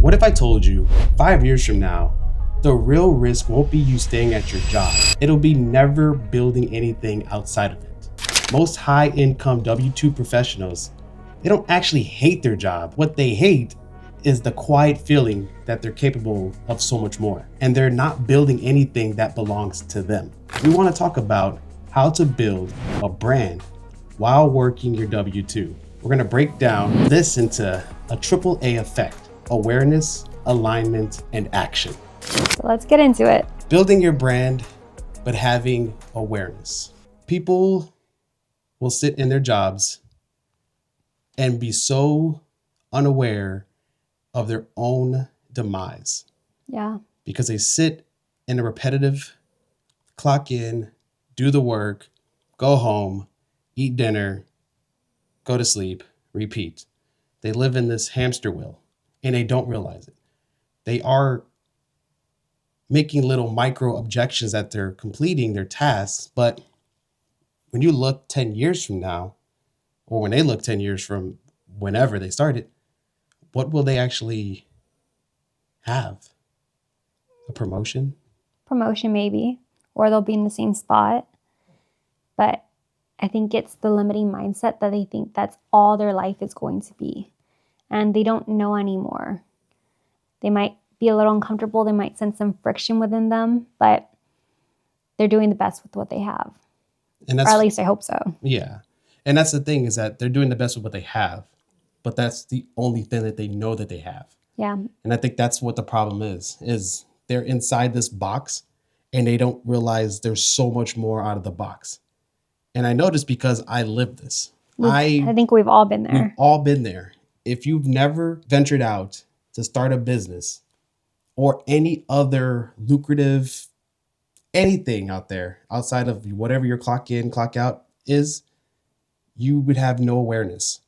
What if I told you 5 years from now, the real risk won't be you staying at your job. It'll be never building anything outside of it. Most high income W-2 professionals, they don't actually hate their job. What they hate is the quiet feeling that they're capable of so much more. And they're not building anything that belongs to them. We want to talk about how to build a brand while working your W-2. We're going to break down this into a AAA effect: awareness, alignment, and action. So let's get into it. Building your brand, but having awareness. People will sit in their jobs and be so unaware of their own demise. Yeah. Because they sit in a repetitive clock in, do the work, go home, eat dinner, go to sleep, repeat. They live in this hamster wheel and they don't realize it. They are making little micro objections that they're completing their tasks. But when you look 10 years from now, or when they look 10 years from whenever they started, what will they actually have? A promotion? Promotion maybe, or they'll be in the same spot. But I think it's the limiting mindset that they think that's all their life is going to be. And they don't know anymore. They might be a little uncomfortable. They might sense some friction within them, but they're doing the best with what they have. And or at least I hope so. Yeah. And that's the thing, is that they're doing the best with what they have, but that's the only thing that they know that they have. Yeah. And I think that's what the problem is they're inside this box and they don't realize there's so much more out of the box. And I know this because I lived this. I think we've all been there. We've all been there. If you've never ventured out to start a business or any other lucrative anything out there outside of whatever your clock in, clock out is, you would have no awareness.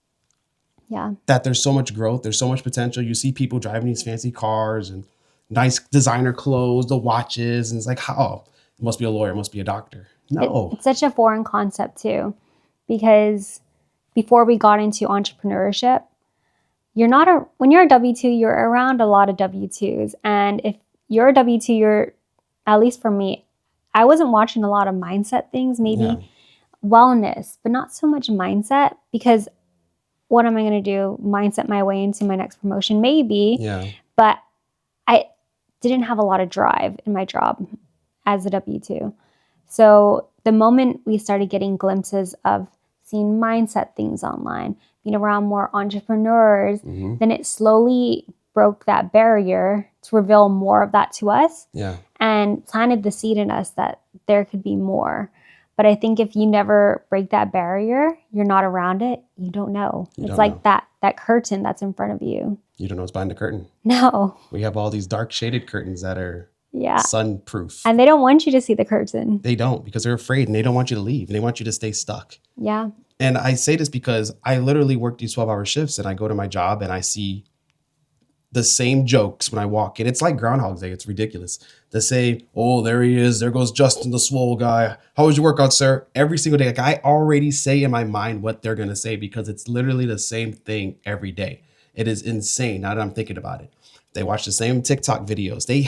Yeah. That there's so much growth, there's so much potential. You see people driving these fancy cars and nice designer clothes, the watches, and it's like, oh, it must be a lawyer, it must be a doctor. No. It's such a foreign concept too, because before we got into entrepreneurship, when you're a W-2, you're around a lot of W-2s. And if you're a W-2, you're, at least for me, I wasn't watching a lot of mindset things, maybe wellness, but not so much mindset, because what am I going to do? Mindset my way into my next promotion? Maybe. Yeah. But I didn't have a lot of drive in my job as a W-2. So the moment we started getting glimpses of seeing mindset things online, being around more entrepreneurs, then it slowly broke that barrier to reveal more of that to us. Yeah. And planted the seed in us that there could be more. But I think if you never break that barrier, you're not around it, you don't know. It's like that curtain that's in front of you. You don't know what's behind the curtain. No. We have all these dark shaded curtains that are sun-proof. And they don't want you to see the curtain. They don't, because they're afraid and they don't want you to leave. And they want you to stay stuck. Yeah. And I say this because I literally work these 12-hour shifts and I go to my job and I see the same jokes when I walk in. It's like Groundhog's Day. It's ridiculous. They say, oh, there he is. There goes Justin, the swole guy. How was your workout, sir? Every single day. Like, I already say in my mind what they're going to say because it's literally the same thing every day. It is insane now that I'm thinking about it. They watch the same TikTok videos. They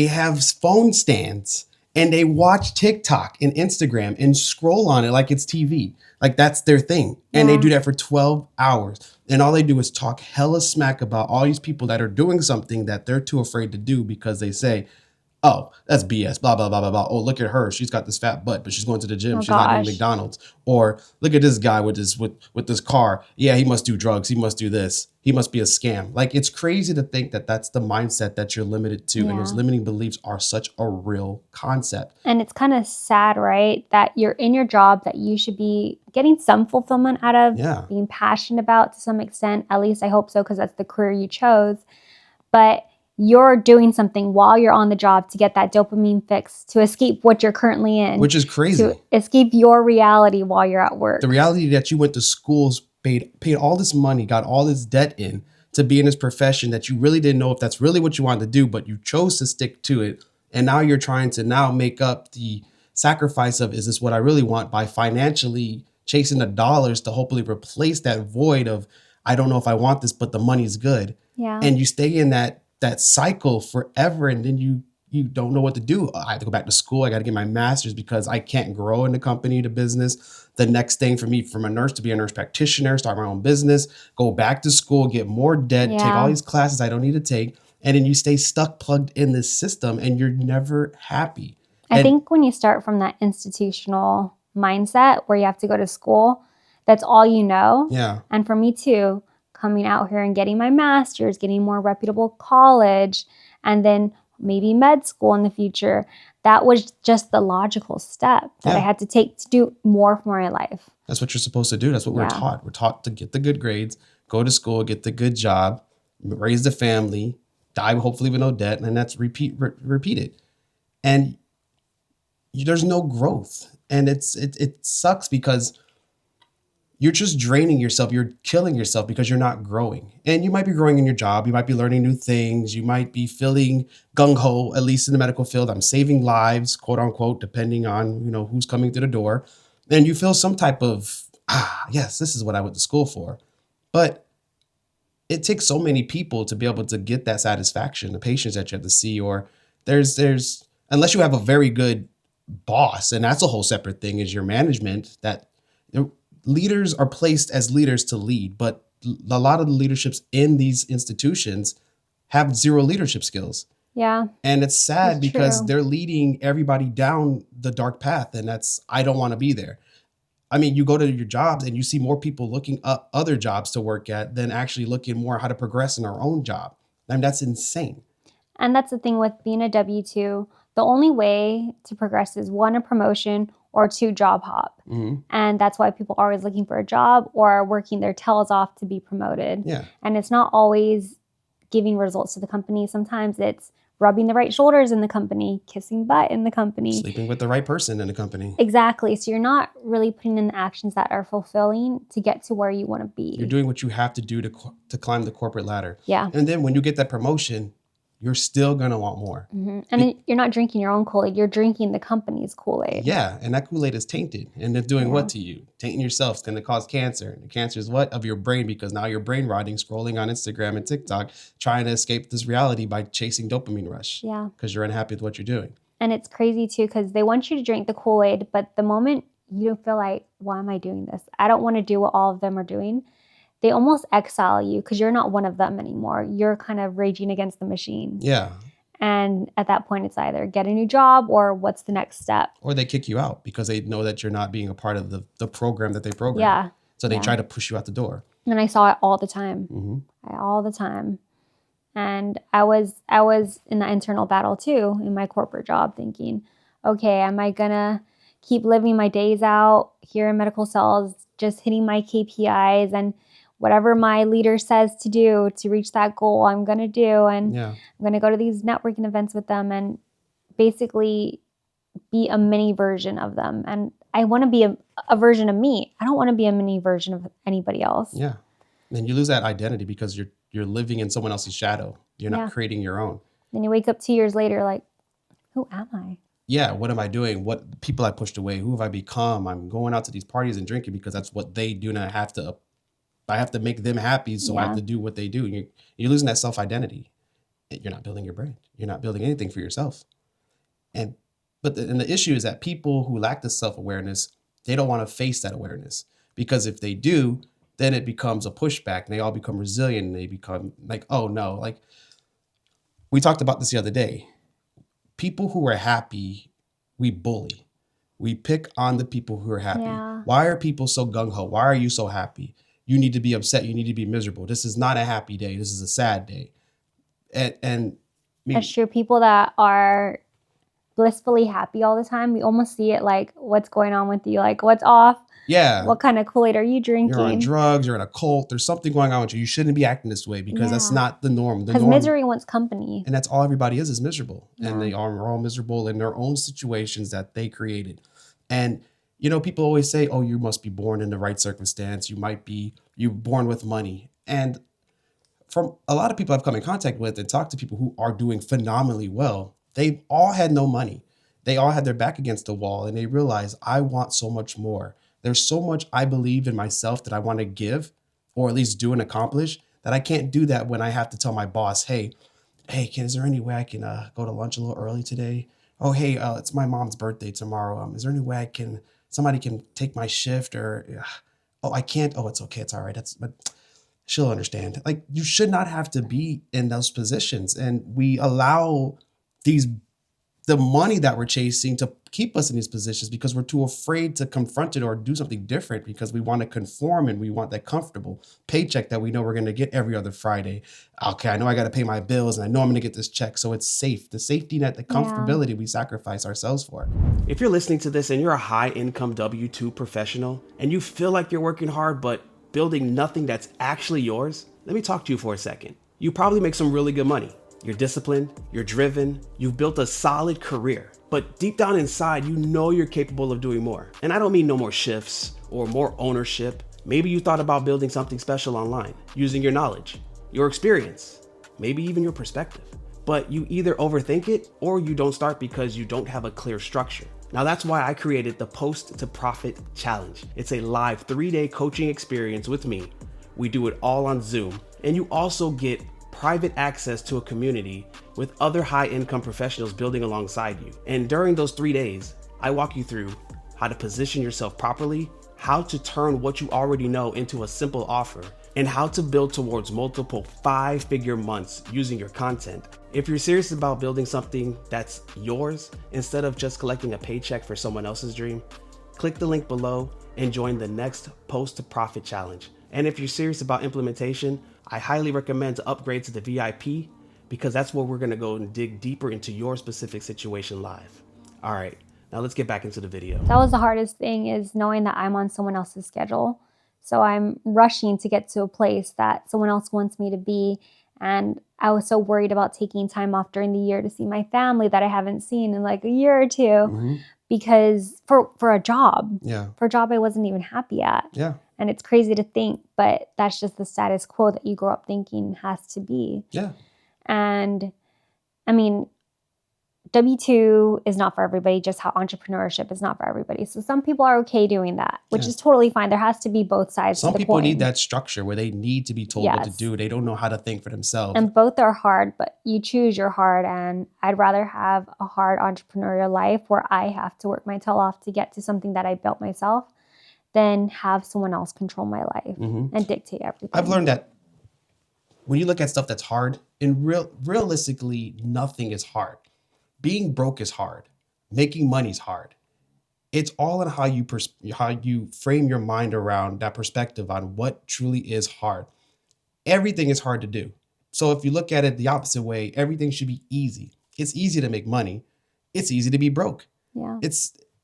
have phone stands and they watch TikTok and Instagram and scroll on it like it's TV. Like, that's their thing. And they do that for 12 hours. And all they do is talk hella smack about all these people that are doing something that they're too afraid to do because they say, oh, that's BS, blah, blah, blah, blah, blah. Oh, look at her. She's got this fat butt, but she's going to the gym. She's not eating McDonald's. Or look at this guy with this car. Yeah, he must do drugs. He must do this. He must be a scam. Like, it's crazy to think that that's the mindset that you're limited to. Yeah. And those limiting beliefs are such a real concept. And it's kind of sad, right? That you're in your job that you should be getting some fulfillment out of, being passionate about to some extent. At least I hope so, because that's the career you chose. But you're doing something while you're on the job to get that dopamine fix, to escape what you're currently in. Which is crazy. To escape your reality while you're at work. The reality that you went to schools, paid all this money, got all this debt in to be in this profession that you really didn't know if that's really what you wanted to do, but you chose to stick to it. And now you're trying to now make up the sacrifice of, is this what I really want, by financially chasing the dollars to hopefully replace that void of, I don't know if I want this, but the money's good. Yeah. And you stay in that cycle forever, and then you don't know what to do. I have to go back to school. I got to get my master's because I can't grow in the company to business. The next thing for me, from a nurse to be a nurse practitioner, start my own business, go back to school, get more debt, take all Yeah. these classes I don't need to take, and then you stay stuck, plugged in this system, and you're never happy. I think when you start from that institutional mindset where you have to go to school, that's all you know. Yeah. And for me too, coming out here and getting my master's, getting more reputable college, and then maybe med school in the future, that was just the logical step that I Yeah. had to take to do more for my life. That's what you're supposed to do. That's what we're Yeah. taught. We're taught to get the good grades, go to school, get the good job, raise the family, die hopefully with no debt, and that's repeat it. And there's no growth, and it sucks because you're just draining yourself. You're killing yourself because you're not growing. And you might be growing in your job. You might be learning new things. You might be feeling gung ho, at least in the medical field. I'm saving lives, quote unquote, depending on, who's coming through the door. And you feel some type of, yes, this is what I went to school for. But it takes so many people to be able to get that satisfaction, the patients that you have to see, or there's, unless you have a very good boss, and that's a whole separate thing, is your management, that leaders are placed as leaders to lead, but a lot of the leaderships in these institutions have zero leadership skills. Yeah. And it's sad That's because true. they're leading everybody down the dark path, and I don't want to be there. I mean, you go to your jobs and you see more people looking up other jobs to work at than actually looking more how to progress in our own job. I mean, that's insane. And that's the thing with being a W-2. The only way to progress is one, a promotion, or two, job hop. Mm-hmm. And that's why people are always looking for a job or working their tails off to be promoted. Yeah. And it's not always giving results to the company. Sometimes it's rubbing the right shoulders in the company, kissing butt in the company. Sleeping with the right person in the company. Exactly. So you're not really putting in the actions that are fulfilling to get to where you want to be. You're doing what you have to do to climb the corporate ladder. Yeah. And then when you get that promotion, you're still going to want more. Mm-hmm. And then you're not drinking your own Kool-Aid. You're drinking the company's Kool-Aid. Yeah. And that Kool-Aid is tainted. And they're doing what to you? Tainting yourself. It's going to cause cancer. And the cancer is what? Of your brain, because now you're brain rotting, scrolling on Instagram and TikTok, trying to escape this reality by chasing dopamine rush. Yeah. Because you're unhappy with what you're doing. And it's crazy too, because they want you to drink the Kool-Aid, but the moment you feel like, why am I doing this? I don't want to do what all of them are doing. They almost exile you because you're not one of them anymore. You're kind of raging against the machine. Yeah. And at that point, it's either get a new job or what's the next step. Or they kick you out because they know that you're not being a part of the program that they program. Yeah. So they try to push you out the door. And I saw it all the time. Mm-hmm. All the time. And I was in that internal battle too in my corporate job, thinking, okay, am I gonna keep living my days out here in medical sales, just hitting my KPIs and whatever my leader says to do to reach that goal, I'm gonna do, and I'm gonna go to these networking events with them and basically be a mini version of them. And I want to be a version of me. I don't want to be a mini version of anybody else. Yeah. And you lose that identity because you're living in someone else's shadow. You're not creating your own. Then you wake up 2 years later like, who am I? Yeah, what am I doing? What people I pushed away? Who have I become? I'm going out to these parties and drinking because that's what they do, and I have to make them happy, so I have to do what they do. You're losing that self-identity. You're not building your brand. You're not building anything for yourself. But the issue is that people who lack this self-awareness, they don't want to face that awareness, because if they do, then it becomes a pushback and they all become resilient and they become like, oh no, like we talked about this the other day. People who are happy, we bully. We pick on the people who are happy. Yeah. Why are people so gung-ho? Why are you so happy? You need to be upset. You need to be miserable. This is not a happy day. This is a sad day. And that's true. People that are blissfully happy all the time, we almost see it like, what's going on with you? Like, what's off? Yeah. What kind of Kool-Aid are you drinking? You're on drugs. You're in a cult. There's something going on with you. You shouldn't be acting this way because that's not the norm. Because misery wants company. And that's all everybody is miserable. Yeah. And they are all miserable in their own situations that they created. And, people always say, oh, you must be born in the right circumstance. You're born with money. And from a lot of people I've come in contact with and talked to people who are doing phenomenally well, they've all had no money. They all had their back against the wall and they realize, I want so much more. There's so much I believe in myself that I want to give, or at least do and accomplish, that I can't do that when I have to tell my boss, hey, is there any way I can go to lunch a little early today? Oh, hey, it's my mom's birthday tomorrow. Is there any way somebody can take my shift or, oh, I can't. Oh, it's okay. It's all right. But she'll understand. Like, you should not have to be in those positions. And we allow the money that we're chasing to keep us in these positions because we're too afraid to confront it or do something different because we want to conform and we want that comfortable paycheck that we know we're going to get every other Friday. Okay, I know I got to pay my bills and I know I'm going to get this check. So it's safe. The safety net, the comfortability we sacrifice ourselves for. If you're listening to this and you're a high income W-2 professional and you feel like you're working hard but building nothing that's actually yours, let me talk to you for a second. You probably make some really good money. You're disciplined, you're driven, you've built a solid career, but deep down inside, you know you're capable of doing more. And I don't mean no more shifts or more ownership. Maybe you thought about building something special online, using your knowledge, your experience, maybe even your perspective. But you either overthink it or you don't start because you don't have a clear structure. Now that's why I created the Post to Profit Challenge. It's a live 3-day coaching experience with me. We do it all on Zoom, and you also get private access to a community with other high-income professionals building alongside you. And during those 3 days, I walk you through how to position yourself properly, how to turn what you already know into a simple offer, and how to build towards multiple 5-figure months using your content. If you're serious about building something that's yours, instead of just collecting a paycheck for someone else's dream, click the link below and join the next Post to Profit Challenge. And if you're serious about implementation, I highly recommend to upgrade to the VIP because that's where we're going to go and dig deeper into your specific situation live. All right, now let's get back into the video. That was the hardest thing, is knowing that I'm on someone else's schedule. So I'm rushing to get to a place that someone else wants me to be. And I was so worried about taking time off during the year to see my family that I haven't seen in like a year or two because for a job, for a job I wasn't even happy at. And it's crazy to think, but that's just the status quo that you grow up thinking has to be. And I mean, W-2 is not for everybody, just how entrepreneurship is not for everybody. So some people are okay doing that, which is totally fine. There has to be both sides Some to the people coin. need that structure where they need to be told what to do. They don't know how to think for themselves. And both are hard, but you choose your hard. And I'd rather have a hard entrepreneurial life where I have to work my tail off to get to something that I built myself than have someone else control my life and dictate everything. I've learned that when you look at stuff that's hard, realistically, nothing is hard. Being broke is hard. Making money is hard. It's all in how you frame your mind around that perspective on what truly is hard. Everything is hard to do. So if you look at it the opposite way, everything should be easy. It's easy to make money. It's easy to be broke.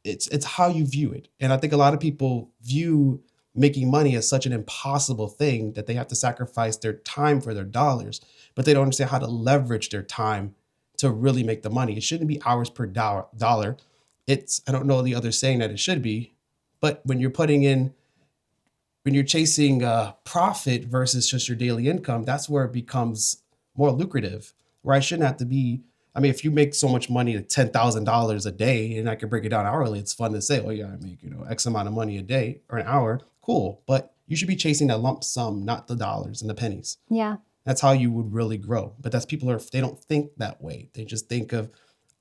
It's how you view it. And I think a lot of people view making money as such an impossible thing that they have to sacrifice their time for their dollars, but they don't understand how to leverage their time to really make the money. It shouldn't be hours per dollar. I don't know the other saying that it should be, but when you're chasing profit versus just your daily income, that's where it becomes more lucrative, where I shouldn't have to be. I mean, if you make so much money at $10,000 a day, and I can break it down hourly, it's fun to say, oh yeah, I make, X amount of money a day or an hour. Cool. But you should be chasing that lump sum, not the dollars and the pennies. That's how you would really grow. But they don't think that way. They just think of,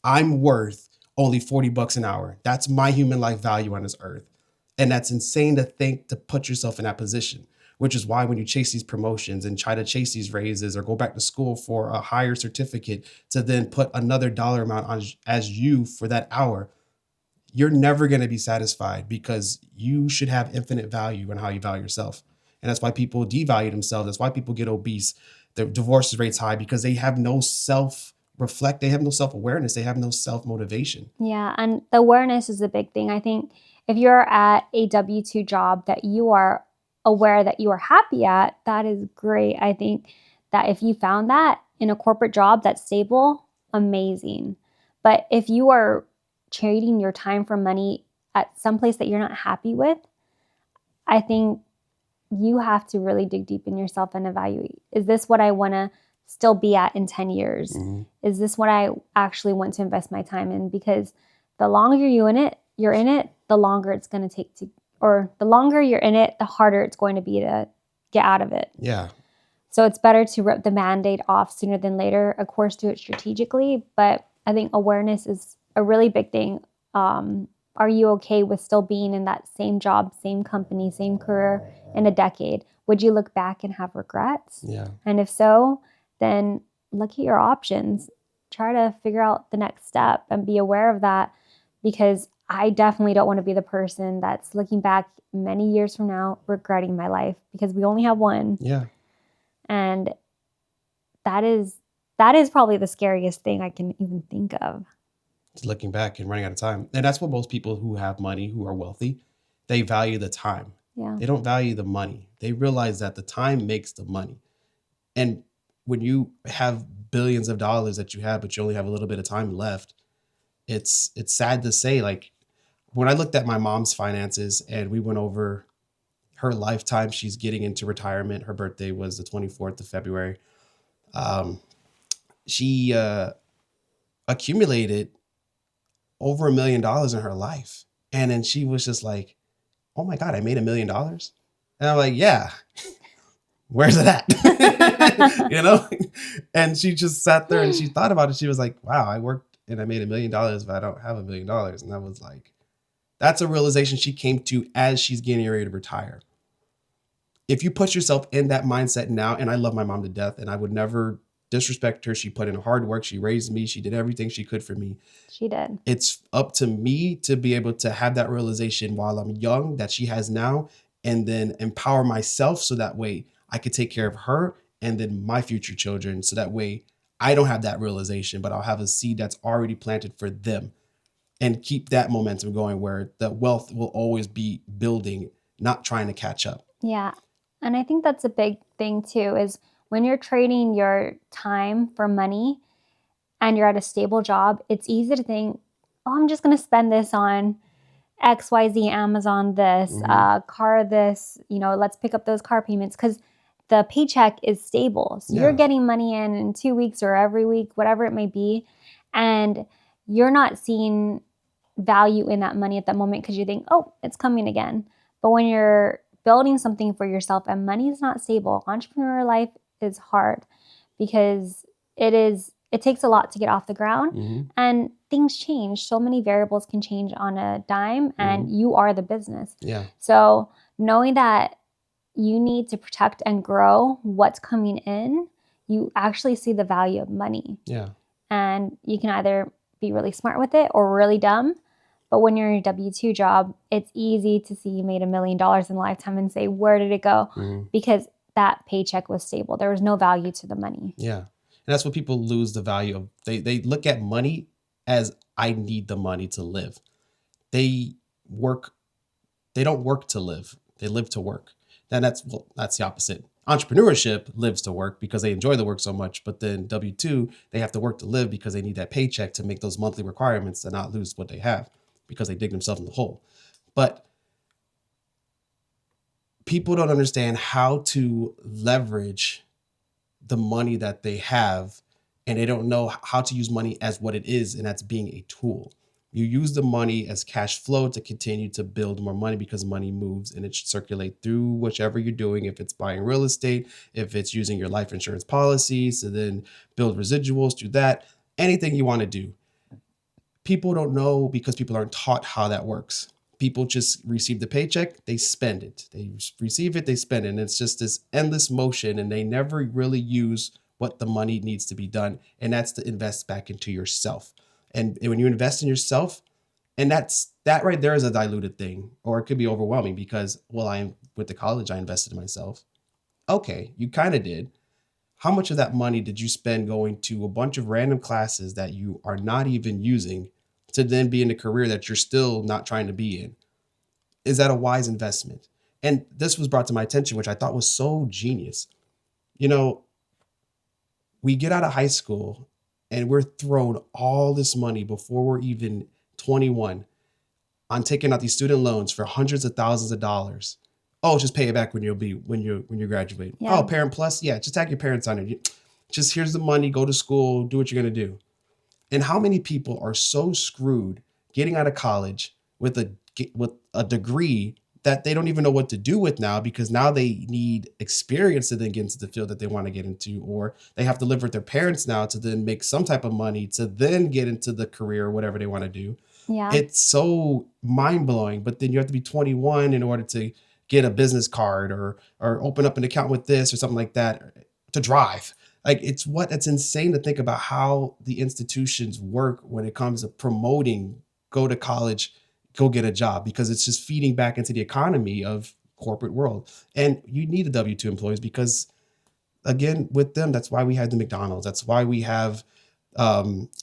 I'm worth only $40 an hour. That's my human life value on this earth. And that's insane to think, to put yourself in that position, which is why when you chase these promotions and try to chase these raises or go back to school for a higher certificate to then put another dollar amount on as you for that hour, you're never going to be satisfied because you should have infinite value in how you value yourself. And that's why people devalue themselves. That's why people get obese. The divorce rate's high because they have no they have no self-awareness. They have no self-motivation. Yeah, and the awareness is a big thing. I think if you're at a W-2 job that you are aware that you are happy at, that is great. I think that if you found that in a corporate job that's stable, amazing. But if you are trading your time for money at some place that you're not happy with, I think you have to really dig deep in yourself and evaluate, is this what I want to still be at in 10 years? Is this what I actually want to invest my time in? Because the longer you're in it, the longer it's going to take or the longer you're in it, the harder it's going to be to get out of it. So it's better to rip the Band-Aid off sooner than later. Of course, do it strategically, but I think awareness is a really big thing. Are you okay with still being in that same job, same company, same career in a decade? Would you look back and have regrets? Yeah. And if so, then look at your options. Try to figure out the next step and be aware of that, because I definitely don't want to be the person that's looking back many years from now regretting my life, because we only have one. Yeah. And that is probably the scariest thing I can even think of. It's looking back and running out of time. And that's what most people who have money, who are wealthy, they value the time. Yeah. They don't value the money. They realize that the time makes the money. And when you have billions of dollars that you have, but you only have a little bit of time left, it's sad to say, like, when I looked at my mom's finances and we went over her lifetime, she's getting into retirement. Her birthday was the 24th of February. She accumulated over $1 million in her life. And then she was just like, oh my God, I made $1 million. And I'm like, yeah, where's it at? You know? And she just sat there and she thought about it. She was like, wow, I worked and I made $1 million, but I don't have $1 million. And I was like, that's a realization she came to as she's getting ready to retire. If you put yourself in that mindset now, and I love my mom to death and I would never disrespect her. She put in hard work. She raised me. She did everything she could for me. She did. It's up to me to be able to have that realization while I'm young that she has now, and then empower myself so that way I could take care of her and then my future children. So that way I don't have that realization, but I'll have a seed that's already planted for them, and keep that momentum going where the wealth will always be building, not trying to catch up. Yeah. And I think that's a big thing too, is when you're trading your time for money and you're at a stable job, it's easy to think, oh, I'm just going to spend this on XYZ, Amazon this, car this, let's pick up those car payments, because the paycheck is stable. So you're getting money in 2 weeks or every week, whatever it may be. And you're not seeing value in that money at that moment because you think, oh, it's coming again. But when you're building something for yourself and money is not stable, entrepreneur life is hard, because it takes a lot to get off the ground, and things change. So many variables can change on a dime, and you are the business. Yeah. So knowing that you need to protect and grow what's coming in, you actually see the value of money. Yeah. And you can either be really smart with it or really dumb. But when you're in a W-2 job, it's easy to see you made $1 million in a lifetime and say, where did it go? Because that paycheck was stable. There was no value to the money. Yeah. And that's what people lose the value of. They look at money as, I need the money to live. They don't work to live. They live to work. And that's the opposite. Entrepreneurship lives to work because they enjoy the work so much. But then W-2, they have to work to live because they need that paycheck to make those monthly requirements and not lose what they have, because they dig themselves in the hole. But people don't understand how to leverage the money that they have, and they don't know how to use money as what it is, and that's being a tool. You use the money as cash flow to continue to build more money, because money moves and it should circulate through whichever you're doing. If it's buying real estate, if it's using your life insurance policies to then build residuals through that, anything you want to do. People don't know because people aren't taught how that works. People just receive the paycheck, they spend it. They receive it, they spend it. And it's just this endless motion, and they never really use what the money needs to be done. And that's to invest back into yourself. And when you invest in yourself, and that right there is a diluted thing, or it could be overwhelming because, well, I went to college, I invested in myself. Okay, you kind of did. How much of that money did you spend going to a bunch of random classes that you are not even using to then be in a career that you're still not trying to be in? Is that a wise investment? And this was brought to my attention, which I thought was so genius. We get out of high school and we're thrown all this money before we're even 21 on taking out these student loans for hundreds of thousands of dollars. Oh, just pay it back when you graduate. Yeah. Oh, Parent Plus, yeah, just tag your parents on it. Just here's the money, go to school, do what you're gonna do. And how many people are so screwed getting out of college with a degree that they don't even know what to do with now, because now they need experience to then get into the field that they want to get into, or they have to live with their parents now to then make some type of money to then get into the career or whatever they want to do. Yeah. It's so mind-blowing. But then you have to be 21 in order to get a business card or open up an account with this or something like that to drive. Like, it's insane to think about how the institutions work when it comes to promoting go to college, go get a job, because it's just feeding back into the economy of corporate world. And you need the W-2 employees because, again, with them, that's why we have the McDonald's. That's why we have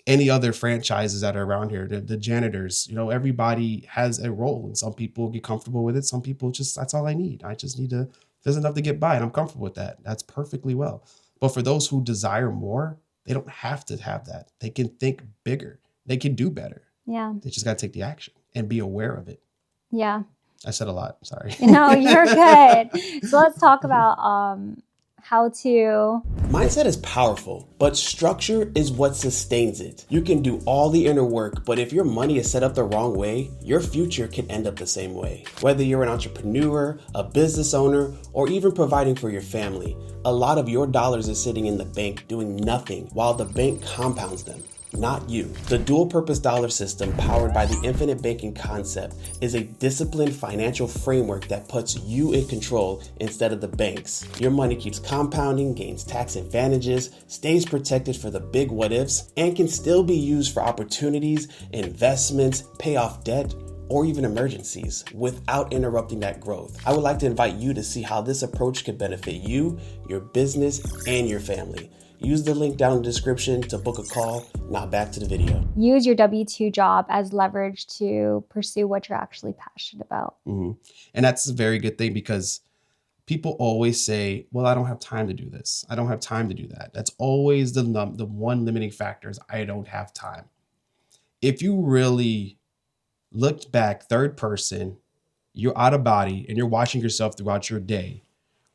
any other franchises that are around here, the janitors, everybody has a role, and some people get comfortable with it. Some people just, that's all I need. I just need to, there's enough to get by and I'm comfortable with that. That's perfectly well. But for those who desire more, they don't have to have that. They can think bigger. They can do better. Yeah. They just got to take the action and be aware of it. Yeah. I said a lot. Sorry. No, you're good. So let's talk about how to... Mindset is powerful, but structure is what sustains it. You can do all the inner work, but if your money is set up the wrong way, your future can end up the same way. Whether you're an entrepreneur, a business owner, or even providing for your family, a lot of your dollars is sitting in the bank doing nothing while the bank compounds them. Not you. The dual purpose dollar system, powered by the infinite banking concept, is a disciplined financial framework that puts you in control instead of the banks. Your money keeps compounding, gains tax advantages, stays protected for the big what ifs, and can still be used for opportunities, investments, pay off debt, or even emergencies without interrupting that growth. I would like to invite you to see how this approach could benefit you, your business, and your family. Use the link down in the description to book a call. Now back to the video. Use your W-2 job as leverage to pursue what you're actually passionate about. Mm-hmm. And that's a very good thing, because people always say, well, I don't have time to do this. I don't have time to do that. That's always the one limiting factor is I don't have time. If you really looked back third person, you're out of body and you're watching yourself throughout your day,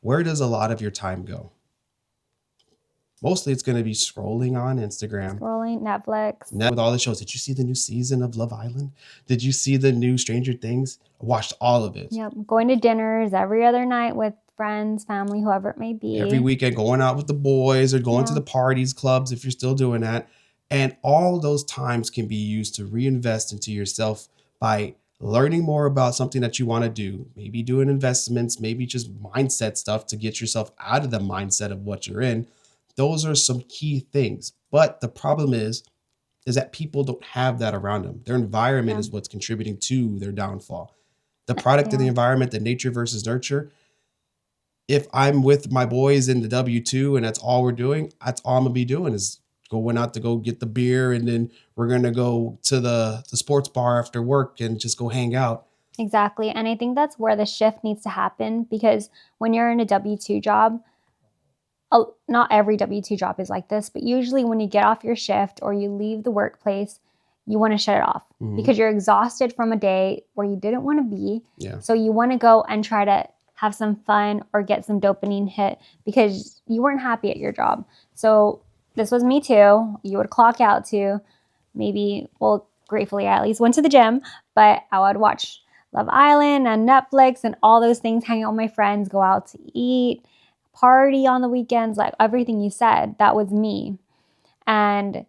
where does a lot of your time go? Mostly it's going to be scrolling on Instagram. Scrolling, Netflix. With all the shows. Did you see the new season of Love Island? Did you see the new Stranger Things? I watched all of it. Yep. Going to dinners every other night with friends, family, whoever it may be. Every weekend, going out with the boys or going to the parties, clubs, if you're still doing that. And all those times can be used to reinvest into yourself by learning more about something that you want to do. Maybe doing investments, maybe just mindset stuff to get yourself out of the mindset of what you're in. Those are some key things. But the problem is that people don't have that around them. Their environment is what's contributing to their downfall. The product of the environment, the nature versus nurture. If I'm with my boys in the W-2 and that's all we're doing, that's all I'm going to be doing is going out to go get the beer, and then we're going to go to the sports bar after work and just go hang out. Exactly. And I think that's where the shift needs to happen, because when you're in a W-2 job, not every W-2 job is like this, but usually when you get off your shift or you leave the workplace, you want to shut it off because you're exhausted from a day where you didn't want to be. Yeah. So you want to go and try to have some fun or get some dopamine hit because you weren't happy at your job. So this was me too. You would clock out to maybe, well, gratefully I at least went to the gym, but I would watch Love Island and Netflix and all those things, hang out with my friends, go out to eat, party on the weekends, like everything you said, that was me. And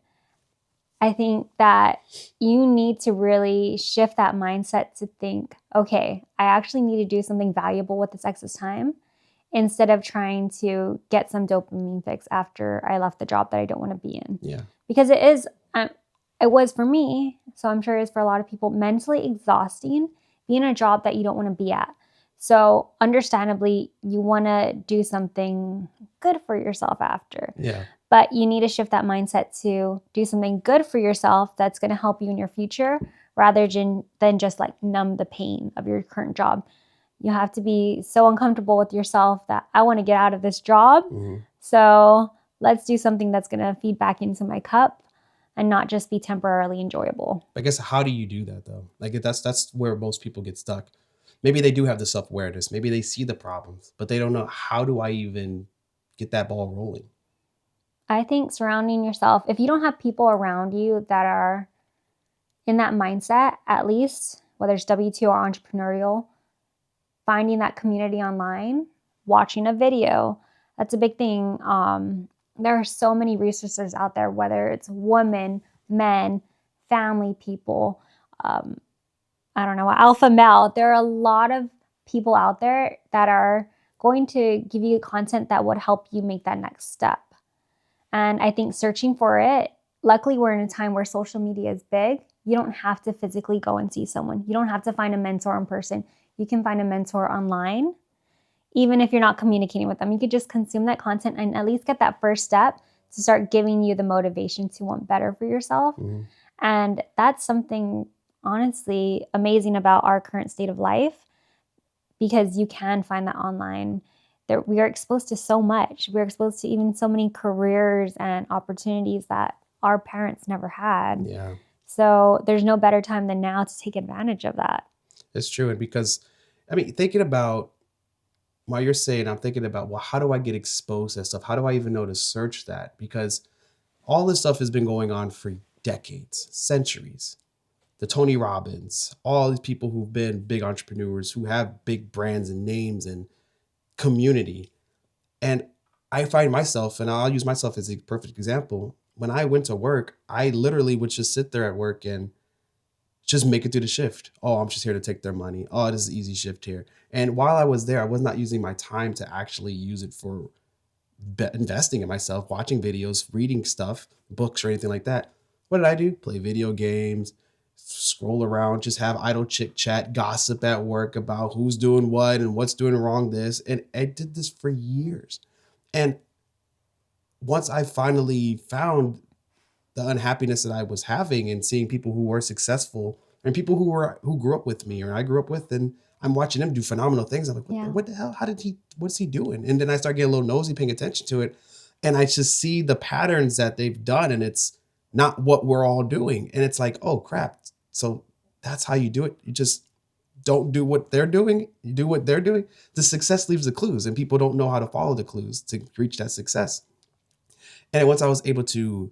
I think that you need to really shift that mindset to think, okay, I actually need to do something valuable with this excess time instead of trying to get some dopamine fix after I left the job that I don't want to be in. Yeah. Because it was for me, so I'm sure it is for a lot of people, mentally exhausting being in a job that you don't want to be at. So understandably, you want to do something good for yourself after. Yeah. But you need to shift that mindset to do something good for yourself that's going to help you in your future rather than just like numb the pain of your current job. You have to be so uncomfortable with yourself that I want to get out of this job. So let's do something that's going to feed back into my cup and not just be temporarily enjoyable. I guess, how do you do that though? Like that's where most people get stuck. Maybe they do have the self-awareness. Maybe they see the problems, but they don't know, how do I even get that ball rolling? I think surrounding yourself, if you don't have people around you that are in that mindset, at least, whether it's W-2 or entrepreneurial, finding that community online, watching a video. That's a big thing. There are so many resources out there, whether it's women, men, family people, I don't know, alpha male. There are a lot of people out there that are going to give you content that would help you make that next step. And I think searching for it, luckily we're in a time where social media is big. You don't have to physically go and see someone. You don't have to find a mentor in person. You can find a mentor online. Even if you're not communicating with them, you could just consume that content and at least get that first step to start giving you the motivation to want better for yourself. Mm-hmm. And that's something honestly amazing about our current state of life, because you can find that online. We are exposed to so much. We're exposed to even so many careers and opportunities that our parents never had. Yeah. So there's no better time than now to take advantage of that. It's true. And because, I mean, thinking about while you're saying, I'm thinking about, well, how do I get exposed to that stuff? How do I even know to search that? Because all this stuff has been going on for decades, centuries. The Tony Robbins, all these people who've been big entrepreneurs, who have big brands and names and community. And I find myself, and I'll use myself as a perfect example. When I went to work, I literally would just sit there at work and just make it through the shift. Oh, I'm just here to take their money. Oh, this is an easy shift here. And while I was there, I was not using my time to actually use it for investing in myself, watching videos, reading stuff, books, or anything like that. What did I do? Play video games, scroll around, just have idle chit chat, gossip at work about who's doing what and what's doing wrong this. And I did this for years. And once I finally found the unhappiness that I was having and seeing people who were successful and people who grew up with me or I grew up with, and I'm watching them do phenomenal things. I'm like, what the hell? What's he doing? And then I start getting a little nosy, paying attention to it. And I just see the patterns that they've done, and it's not what we're all doing. And it's like, oh crap. So that's how you do it. You just don't do what they're doing. You do what they're doing. The success leaves the clues, and people don't know how to follow the clues to reach that success. And once I was able to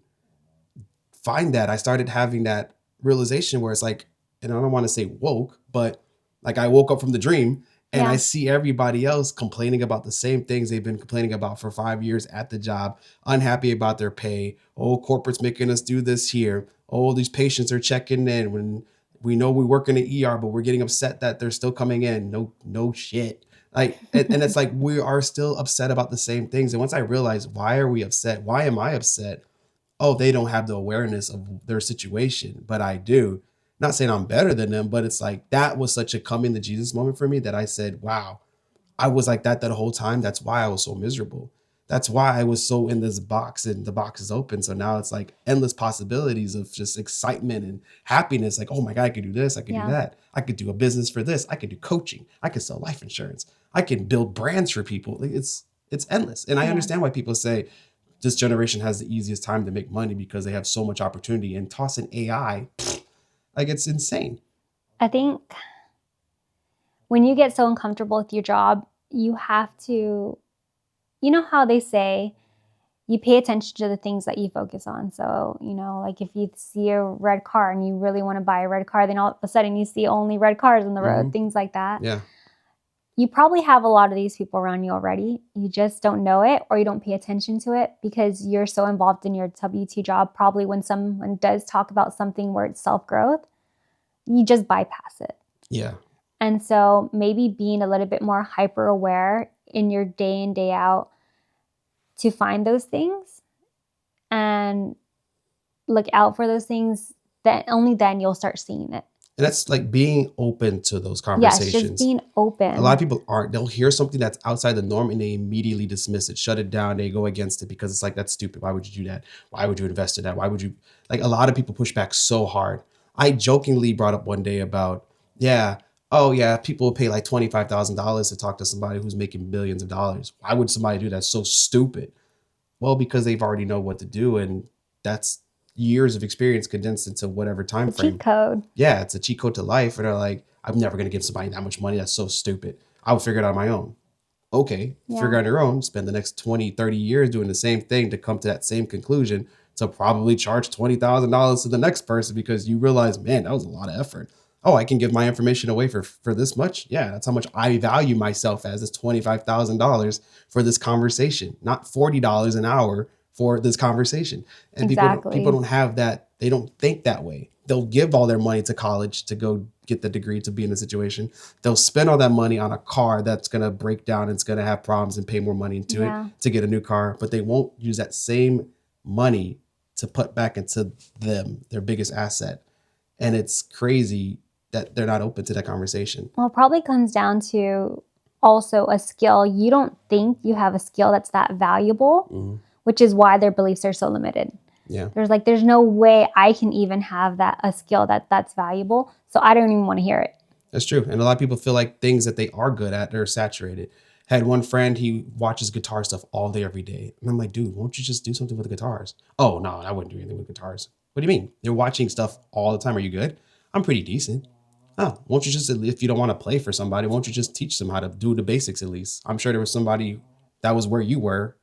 find that, I started having that realization where it's like, and I don't want to say woke, but like I woke up from the dream and I see everybody else complaining about the same things they've been complaining about for 5 years at the job, unhappy about their pay. Oh, corporate's making us do this here. Oh, these patients are checking in when we know we work in the ER, but we're getting upset that they're still coming in. No shit. Like, and it's like, we are still upset about the same things. And once I realized, why are we upset? Why am I upset? Oh, they don't have the awareness of their situation, but I do. Not saying I'm better than them, but it's like, that was such a coming to Jesus moment for me that I said, wow, I was like that whole time. That's why I was so miserable. That's why I was so in this box, and the box is open. So now it's like endless possibilities of just excitement and happiness. Like, oh my God, I could do this. I could do that. I could do a business for this. I could do coaching. I could sell life insurance. I can build brands for people. Like, it's endless. And I understand why people say this generation has the easiest time to make money because they have so much opportunity, and toss in AI. Like, it's insane. I think when you get so uncomfortable with your job, you have to, you know how they say you pay attention to the things that you focus on. So, you know, like if you see a red car and you really want to buy a red car, then all of a sudden you see only red cars on the road, things like that. Yeah. You probably have a lot of these people around you already. You just don't know it, or you don't pay attention to it because you're so involved in your W-2 job. Probably when someone does talk about something where it's self-growth, you just bypass it. Yeah. And so maybe being a little bit more hyper aware in your day in, day out to find those things and look out for those things, then only then you'll start seeing it. And that's like being open to those conversations. Yes, just being open. A lot of people aren't. They'll hear something that's outside the norm and they immediately dismiss it, shut it down. They go against it because it's like, that's stupid. Why would you do that? Why would you invest in that? Why would you? Like, a lot of people push back so hard. I jokingly brought up one day about, people pay like $25,000 to talk to somebody who's making billions of dollars. Why would somebody do that? So stupid. Well, because they've already know what to do, and that's years of experience condensed into whatever time frame. Cheat code. Yeah, it's a cheat code to life. And they're like, I'm never going to give somebody that much money. That's so stupid. I'll figure it out on my own. Okay, figure it out on your own. Spend the next 20, 30 years doing the same thing to come to that same conclusion, to probably charge $20,000 to the next person because you realize, man, that was a lot of effort. Oh, I can give my information away for this much. Yeah, that's how much I value myself as. It's $25,000 for this conversation, not $40 an hour for this conversation. And people don't have that. They don't think that way. They'll give all their money to college to go get the degree to be in a situation. They'll spend all that money on a car that's going to break down and it's going to have problems and pay more money into it to get a new car. But they won't use that same money to put back into their biggest asset. And it's crazy that they're not open to that conversation. Well, it probably comes down to also a skill. You don't think you have a skill that's that valuable, which is why their beliefs are so limited. Yeah. There's no way I can even have a skill that's valuable. So I don't even want to hear it. That's true. And a lot of people feel like things that they are good at, they're saturated. Had one friend, he watches guitar stuff all day, every day. And I'm like, dude, won't you just do something with the guitars? Oh, no, I wouldn't do anything with guitars. What do you mean? You're watching stuff all the time. Are you good? I'm pretty decent. Oh, won't you just, if you don't want to play for somebody, won't you just teach them how to do the basics at least? I'm sure there was somebody that was where you were.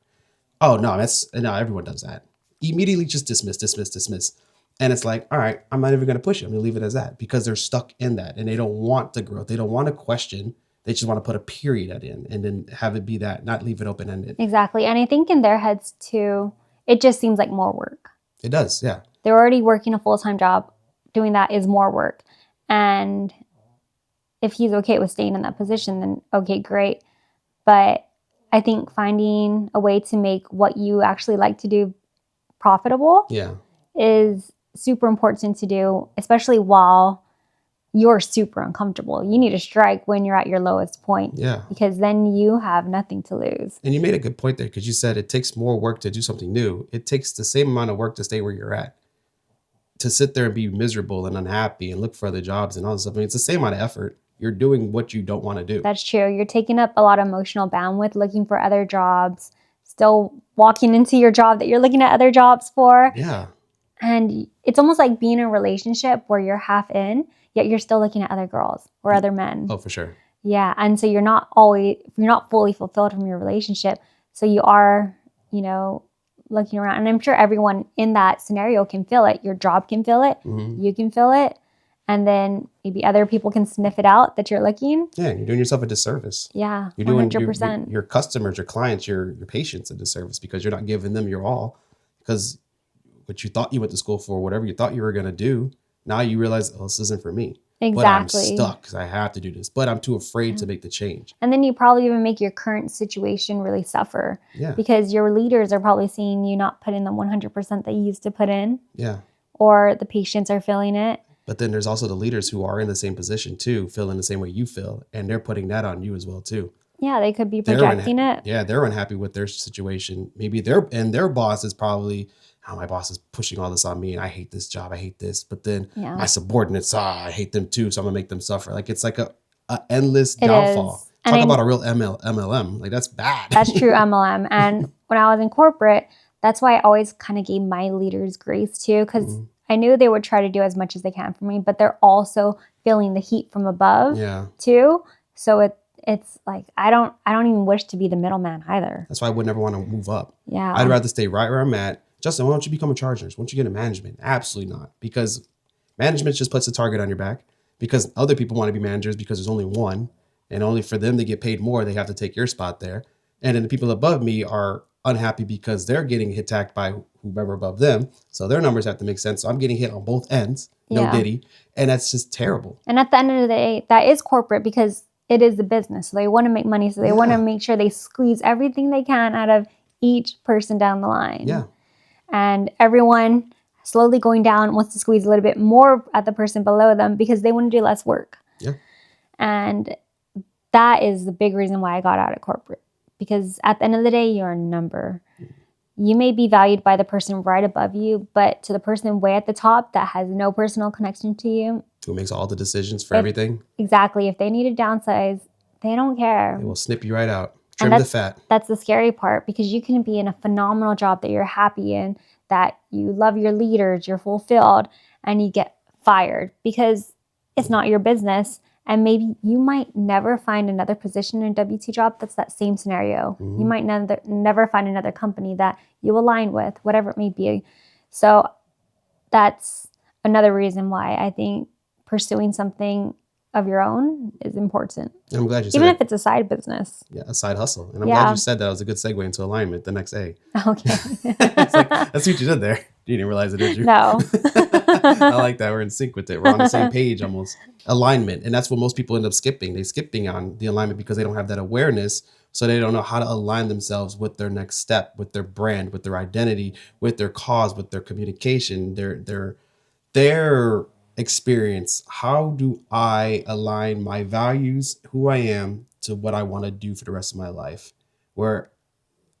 Oh, no, everyone does that. Immediately just dismiss. And it's like, all right, I'm not even going to push it. I'm going to leave it as that because they're stuck in that and they don't want the growth. They don't want to question. They just want to put a period at it and then have it be that, not leave it open-ended. Exactly. And I think in their heads too, it just seems like more work. It does, yeah. They're already working a full-time job. Doing that is more work. And if he's okay with staying in that position, then okay, great. But I think finding a way to make what you actually like to do profitable is super important to do, especially while you're super uncomfortable. You need to strike when you're at your lowest point. Yeah. Because then you have nothing to lose. And you made a good point there because you said it takes more work to do something new. It takes the same amount of work to stay where you're at. To sit there and be miserable and unhappy and look for other jobs and all this stuff. I mean, it's the same amount of effort. You're doing what you don't want to do. That's true. You're taking up a lot of emotional bandwidth looking for other jobs, still walking into your job that you're looking at other jobs for. Yeah. And it's almost like being in a relationship where you're half in, yet you're still looking at other girls or other men. Oh, for sure. Yeah. And so you're not fully fulfilled from your relationship. So you are, looking around. And I'm sure everyone in that scenario can feel it. Your job can feel it. Mm-hmm. You can feel it. And then maybe other people can sniff it out that you're looking. Yeah, you're doing yourself a disservice. Yeah, you're 100%. Doing your customers, your clients, your patients a disservice because you're not giving them your all. Because what you thought you went to school for, whatever you thought you were going to do, now you realize, oh, this isn't for me. Exactly. But I'm stuck because I have to do this. But I'm too afraid to make the change. And then you probably even make your current situation really suffer. Yeah. Because your leaders are probably seeing you not put in the 100% that you used to put in. Yeah. Or the patients are feeling it. But then there's also the leaders who are in the same position too, feeling the same way you feel. And they're putting that on you as well too. Yeah, they could be projecting it. Yeah, they're unhappy with their situation. Maybe their boss is probably, my boss is pushing all this on me and I hate this job, I hate this. But then my subordinates, I hate them too, so I'm gonna make them suffer. Like it's like a endless downfall. Talk about a real MLM. Like that's bad. That's true MLM. And when I was in corporate, that's why I always kind of gave my leaders grace too, because I knew they would try to do as much as they can for me, but they're also feeling the heat from above too. So it's like I don't even wish to be the middleman either. That's why I would never want to move up. Yeah. I'd rather stay right where I'm at. Justin, why don't you become a charge nurse? Why don't you get into management? Absolutely not. Because management just puts a target on your back. Because other people want to be managers because there's only one. And only for them to get paid more, they have to take your spot there. And then the people above me are unhappy because they're getting attacked by whoever above them. So their numbers have to make sense. So I'm getting hit on both ends. No diddy. And that's just terrible. And at the end of the day, that is corporate because it is a business. So they want to make money. So they want to make sure they squeeze everything they can out of each person down the line. Yeah. And everyone slowly going down wants to squeeze a little bit more at the person below them because they want to do less work. Yeah. And that is the big reason why I got out of corporate. Because at the end of the day, you're a number. You may be valued by the person right above you, but to the person way at the top that has no personal connection to you. Who makes all the decisions for everything. Exactly. If they need to downsize, they don't care. They will snip you right out. Trim the fat. That's the scary part because you can be in a phenomenal job that you're happy in, that you love your leaders, you're fulfilled, and you get fired because it's not your business. And maybe you might never find another position in a W-2 job that's that same scenario. You might never find another company that you align with, whatever it may be. So that's another reason why I think pursuing something of your own is important. I'm glad you said Even that. if it's a side business. Yeah, a side hustle. And I'm Yeah. glad you said that. It was a good segue into alignment, the next A. Okay. It's like, that's what you did there. You didn't realize it, did you? No. I like that. We're in sync with it. We're on the same page almost. Alignment. And that's what most people end up skipping. They're skipping on the alignment because they don't have that awareness. So they don't know how to align themselves with their next step, with their brand, with their identity, with their cause, with their communication, their experience. How do I align my values, who I am, to what I want to do for the rest of my life? Where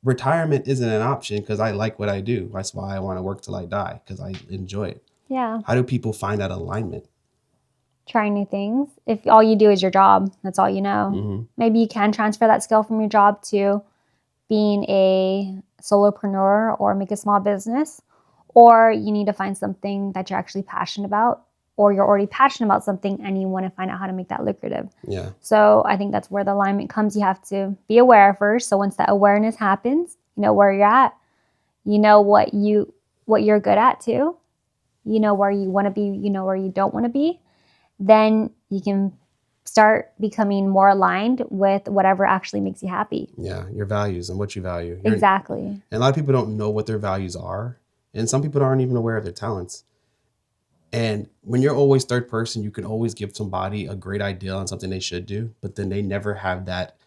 retirement isn't an option because I like what I do. That's why I want to work till I die, because I enjoy it. Yeah. How do people find that alignment? Trying new things. If all you do is your job, that's all you know. Mm-hmm. Maybe you can transfer that skill from your job to being a solopreneur or make a small business, or you need to find something that you're actually passionate about, or you're already passionate about something and you want to find out how to make that lucrative. Yeah. So I think that's where the alignment comes. You have to be aware first. So once that awareness happens, you know where you're at, you know what you're good at too, you know where you want to be, you know where you don't want to be, then you can start becoming more aligned with whatever actually makes you happy. Yeah. Your values and what you value. Exactly. And a lot of people don't know what their values are. And some people aren't even aware of their talents. And when you're always third person, you can always give somebody a great idea on something they should do, but then they never have that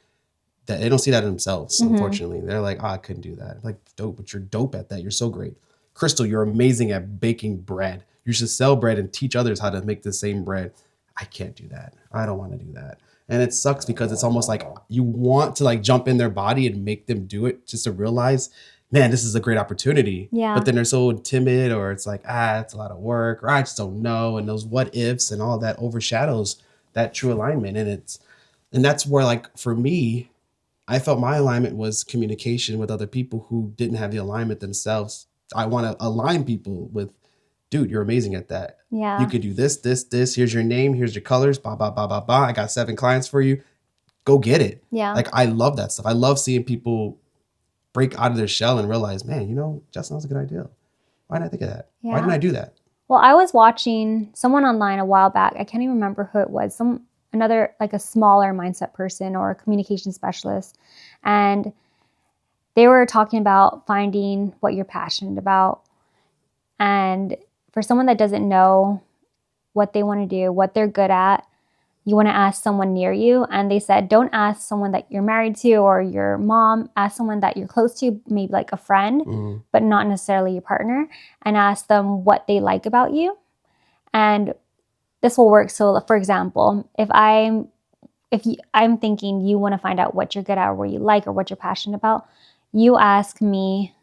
they don't see that in themselves, unfortunately. They're like, I couldn't do that. I'm like, dope, but you're dope at that. You're so great. Crystal, you're amazing at baking bread. You should sell bread and teach others how to make the same bread. I can't do that. I don't want to do that. And it sucks because it's almost like you want to like jump in their body and make them do it just to realize, man, this is a great opportunity. Yeah. But then they're so timid, or it's like, it's a lot of work, or I just don't know. And those what ifs and all that overshadows that true alignment. And that's where, like, for me, I felt my alignment was communication with other people who didn't have the alignment themselves. I want to align people with, dude, you're amazing at that. Yeah. You could do this, this, this. Here's your name. Here's your colors. Blah, blah, blah, blah, blah. I got 7 clients for you. Go get it. Yeah. Like, I love that stuff. I love seeing people break out of their shell and realize, man, Justin, that was a good idea. Why didn't I think of that? Yeah. Why didn't I do that? Well, I was watching someone online a while back. I can't even remember who it was. Another like a smaller mindset person or a communication specialist. And they were talking about finding what you're passionate about. And for someone that doesn't know what they want to do, what they're good at, you want to ask someone near you. And they said, don't ask someone that you're married to or your mom. Ask someone that you're close to, maybe like a friend, but not necessarily your partner, and ask them what they like about you. And this will work. So for example, if I'm thinking you want to find out what you're good at or what you like or what you're passionate about, you ask me,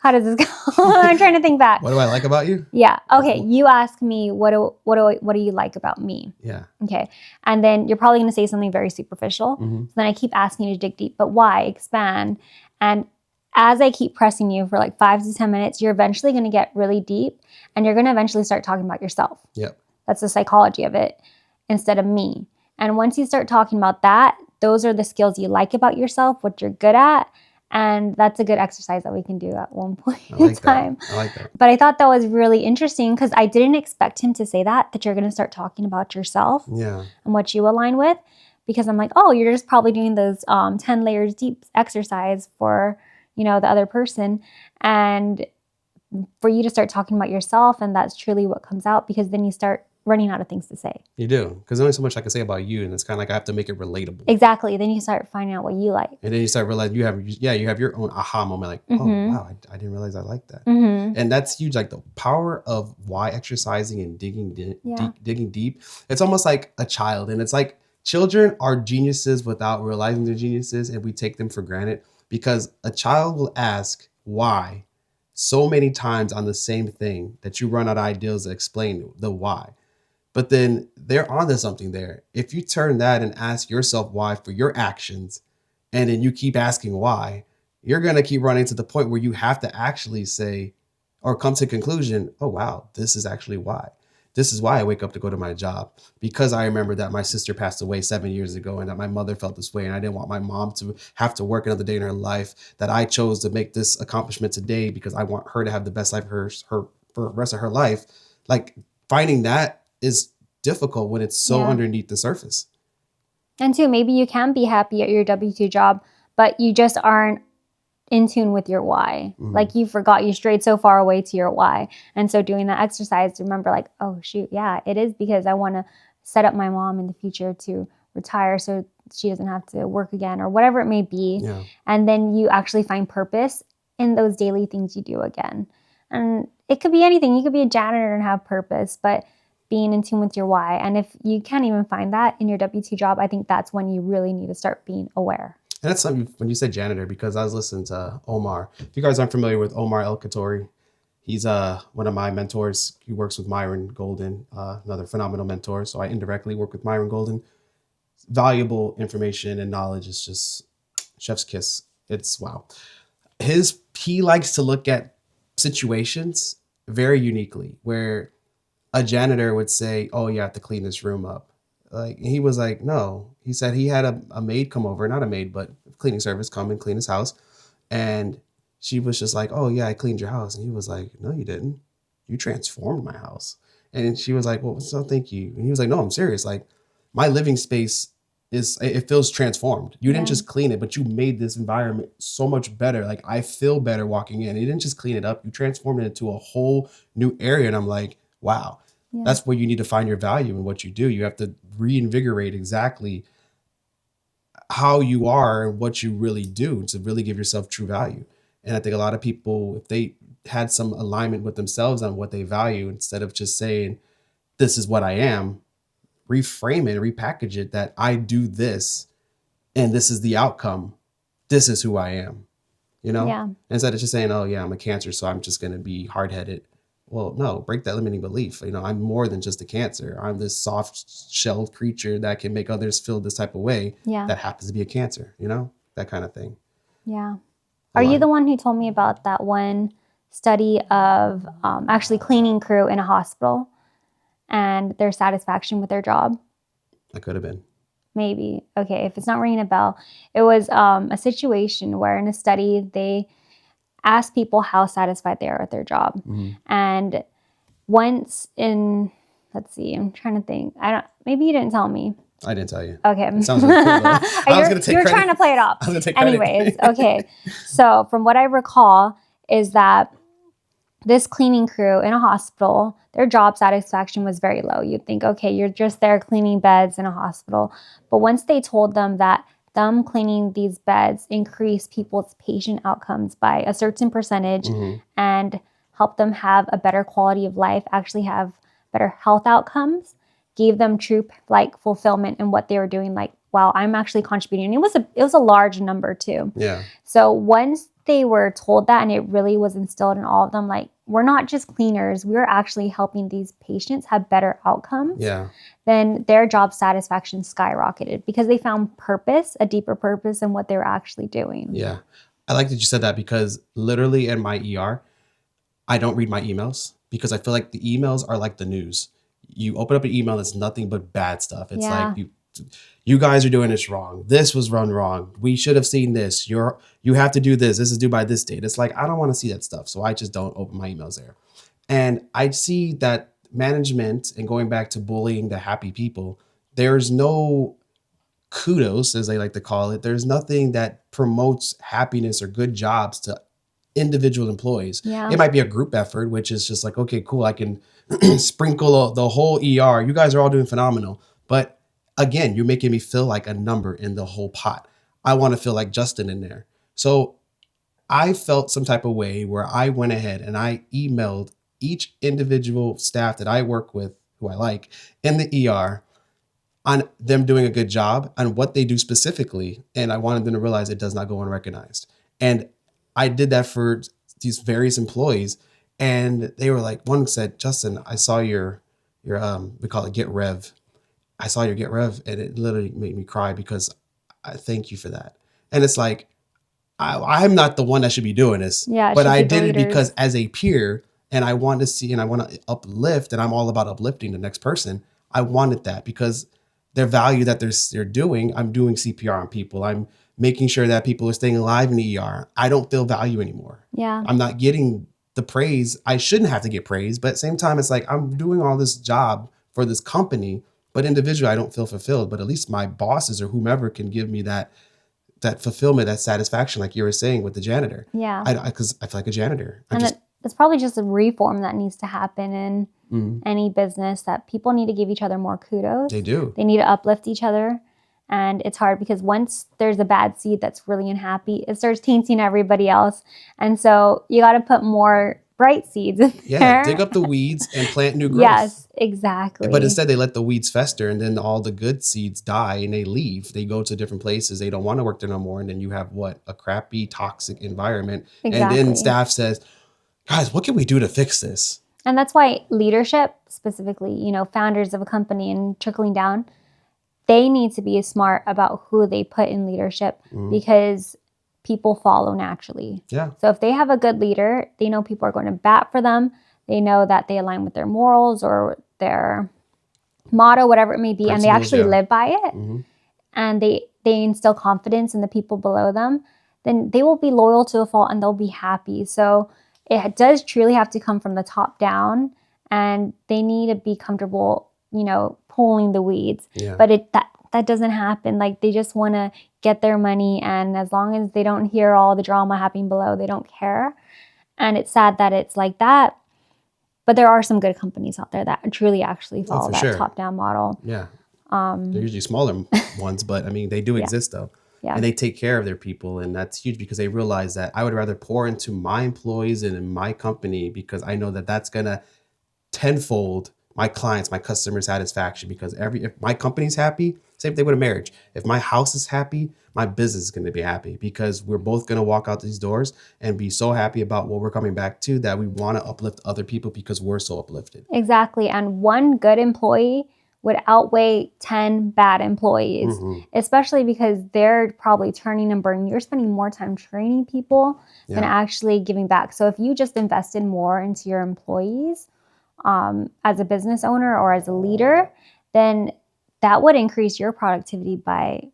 how does this go? I'm trying to think back. What do I like about you? Yeah. Okay. You ask me, what do you like about me? Yeah. Okay. And then you're probably going to say something very superficial. So then I keep asking you to dig deep, but why? Expand. And as I keep pressing you for like 5 to 10 minutes, you're eventually going to get really deep and you're going to eventually start talking about yourself. Yep. That's the psychology of it instead of me. And once you start talking about that, those are the skills you like about yourself, what you're good at. And that's a good exercise that we can do at one point in time. I like that. But I thought that was really interesting because I didn't expect him to say that you're going to start talking about yourself and what you align with. Because I'm like, oh, you're just probably doing those 10 layers deep exercise for, the other person. And for you to start talking about yourself, and that's truly what comes out, because then you start running out of things to say. You do, because there's only so much I can say about you, and it's kind of like I have to make it relatable. Exactly. Then you start finding out what you like. And then you start realizing you have your own aha moment, like, oh, wow, I didn't realize I liked that. And that's huge, like the power of why exercising and digging deep. It's almost like a child, and it's like children are geniuses without realizing they're geniuses, and we take them for granted because a child will ask why so many times on the same thing that you run out of ideas to explain the why. But then they're onto something there. If you turn that and ask yourself why for your actions, and then you keep asking why, you're going to keep running to the point where you have to actually say or come to a conclusion, oh, wow, this is actually why. This is why I wake up to go to my job, because I remember that my sister passed away 7 years ago and that my mother felt this way. And I didn't want my mom to have to work another day in her life, that I chose to make this accomplishment today because I want her to have the best life of her for the rest of her life. Like finding that is difficult when it's so underneath the surface. And two, maybe you can be happy at your W-2 job, but you just aren't in tune with your why. Like you forgot, you strayed so far away to your why. And so doing that exercise, remember like, oh shoot, yeah, it is because I want to set up my mom in the future to retire so she doesn't have to work again or whatever it may be. Yeah. And then you actually find purpose in those daily things you do again. And it could be anything. You could be a janitor and have purpose, but being in tune with your why. And if you can't even find that in your W-2 job, I think that's when you really need to start being aware. And that's something when you said janitor, because I was listening to Omar. If you guys aren't familiar with Omar El Khatori, he's one of my mentors. He works with Myron Golden, another phenomenal mentor. So I indirectly work with Myron Golden. Valuable information and knowledge is just chef's kiss. It's wow. He likes to look at situations very uniquely where a janitor would say, oh, you have to clean this room up. Like he was like, no. He said he had a maid come over, not a maid, but cleaning service come and clean his house. And she was just like, oh yeah, I cleaned your house. And he was like, no, you didn't. You transformed my house. And she was like, well, so thank you. And he was like, no, I'm serious. Like my living space it feels transformed. You didn't just clean it, but you made this environment so much better. Like I feel better walking in. You didn't just clean it up. You transformed it into a whole new area. And I'm like, wow. Yeah. That's where you need to find your value in what you do. You have to reinvigorate exactly how you are and what you really do to really give yourself true value. And I think a lot of people, if they had some alignment with themselves on what they value, instead of just saying, this is what I am, reframe it, repackage it that I do this and this is the outcome. This is who I am, you know? Yeah. Instead of just saying, oh yeah, I'm a Cancer, so I'm just going to be hard-headed. Well, no, break that limiting belief. You know, I'm more than just a Cancer. I'm this soft-shelled creature that can make others feel this type of way that happens to be a Cancer, you know, that kind of thing. Yeah. Are you the one who told me about that one study of actually cleaning crew in a hospital and their satisfaction with their job? I could have been. Maybe. Okay, if it's not ringing a bell. It was a situation where in a study they asked people how satisfied they are with their job. Mm-hmm. And once in, let's see, I'm trying to think. Maybe you didn't tell me. I didn't tell you. Okay. It sounds really cool, though. You're trying to play it off. I was going to take credit. Anyways, okay. So from what I recall is that this cleaning crew in a hospital, their job satisfaction was very low. You'd think, okay, you're just there cleaning beds in a hospital. But once they told them that them cleaning these beds increase people's patient outcomes by a certain percentage and help them have a better quality of life, actually have better health outcomes, gave them true like fulfillment in what they were doing. Like, wow, I'm actually contributing. And it was a large number too. Yeah. So once they were told that, and it really was instilled in all of them, like, we're not just cleaners, we're actually helping these patients have better outcomes. Yeah. Then their job satisfaction skyrocketed because they found purpose, a deeper purpose in what they were actually doing. Yeah. I like that you said that because literally in my ER, I don't read my emails because I feel like the emails are like the news. You open up an email, it's nothing but bad stuff. It's like you guys are doing this wrong. This was run wrong. We should have seen this. You have to do this. This is due by this date. It's like, I don't want to see that stuff. So I just don't open my emails there. And I see that management, and going back to bullying the happy people, there's no kudos, as they like to call it. There's nothing that promotes happiness or good jobs to individual employees. Yeah. It might be a group effort, which is just like, okay, cool. I can sprinkle the whole ER. You guys are all doing phenomenal. But again, you're making me feel like a number in the whole pot. I want to feel like Justin in there. So I felt some type of way where I went ahead and I emailed each individual staff that I work with, who I like, in the ER on them doing a good job on what they do specifically. And I wanted them to realize it does not go unrecognized. And I did that for these various employees. And they were like, one said, Justin, I saw your we call it Get Rev. I saw your Get Rev, and it literally made me cry because I thank you for that. And it's like, I'm not the one that should be doing this, but I did it because as a peer, and I want to see, and I want to uplift, and I'm all about uplifting the next person. I wanted that because their value that they're doing, I'm doing CPR on people. I'm making sure that people are staying alive in the ER. I don't feel value anymore. Yeah. I'm not getting the praise. I shouldn't have to get praise, but at the same time, it's like I'm doing all this job for this company, but individually I don't feel fulfilled. But at least my bosses or whomever can give me that fulfillment, that satisfaction, like you were saying with the janitor. Yeah. Because I feel like a janitor. It's probably just a reform that needs to happen in any business, that people need to give each other more kudos. They do. They need to uplift each other. And it's hard because once there's a bad seed that's really unhappy, it starts tainting everybody else. And so you got to put more bright seeds in there. Dig up the weeds and plant new growth. Yes, exactly. But instead they let the weeds fester, and then all the good seeds die and they leave. They go to different places. They don't want to work there no more. And then you have a crappy, toxic environment. Exactly. And then staff says, guys, what can we do to fix this? And that's why leadership, specifically, founders of a company and trickling down, they need to be smart about who they put in leadership because people follow naturally. Yeah. So if they have a good leader, they know people are going to bat for them. They know that they align with their morals or their motto, whatever it may be, and they actually live by it. And they instill confidence in the people below them, then they will be loyal to a fault and they'll be happy. So it does truly have to come from the top down, and they need to be comfortable, pulling the weeds. Yeah. But that doesn't happen. Like, they just want to get their money, and as long as they don't hear all the drama happening below, they don't care. And it's sad that it's like that. But there are some good companies out there that truly actually follow that top-down model. Yeah. They're usually smaller ones, but I mean, they do exist though. Yeah. And they take care of their people. And that's huge because they realize that I would rather pour into my employees and in my company, because I know that that's going to tenfold my clients, my customer satisfaction. Because if my company's happy, same thing with a marriage. If my house is happy, my business is going to be happy, because we're both going to walk out these doors and be so happy about what we're coming back to that we want to uplift other people because we're so uplifted. Exactly. And one good employee would outweigh 10 bad employees, especially because they're probably turning and burning. You're spending more time training people than actually giving back. So if you just invested more into your employees as a business owner or as a leader, then that would increase your productivity by,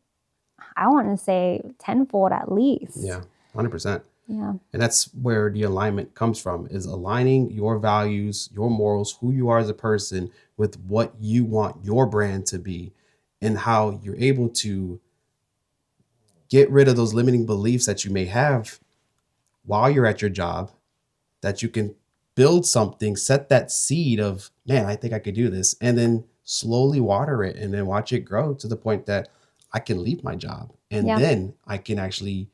I want to say, tenfold at least. Yeah, 100%. Yeah. And that's where the alignment comes from, is aligning your values, your morals, who you are as a person with what you want your brand to be, and how you're able to get rid of those limiting beliefs that you may have while you're at your job, that you can build something, set that seed of, man, I think I could do this, and then slowly water it and then watch it grow to the point that I can leave my job. And then I can actually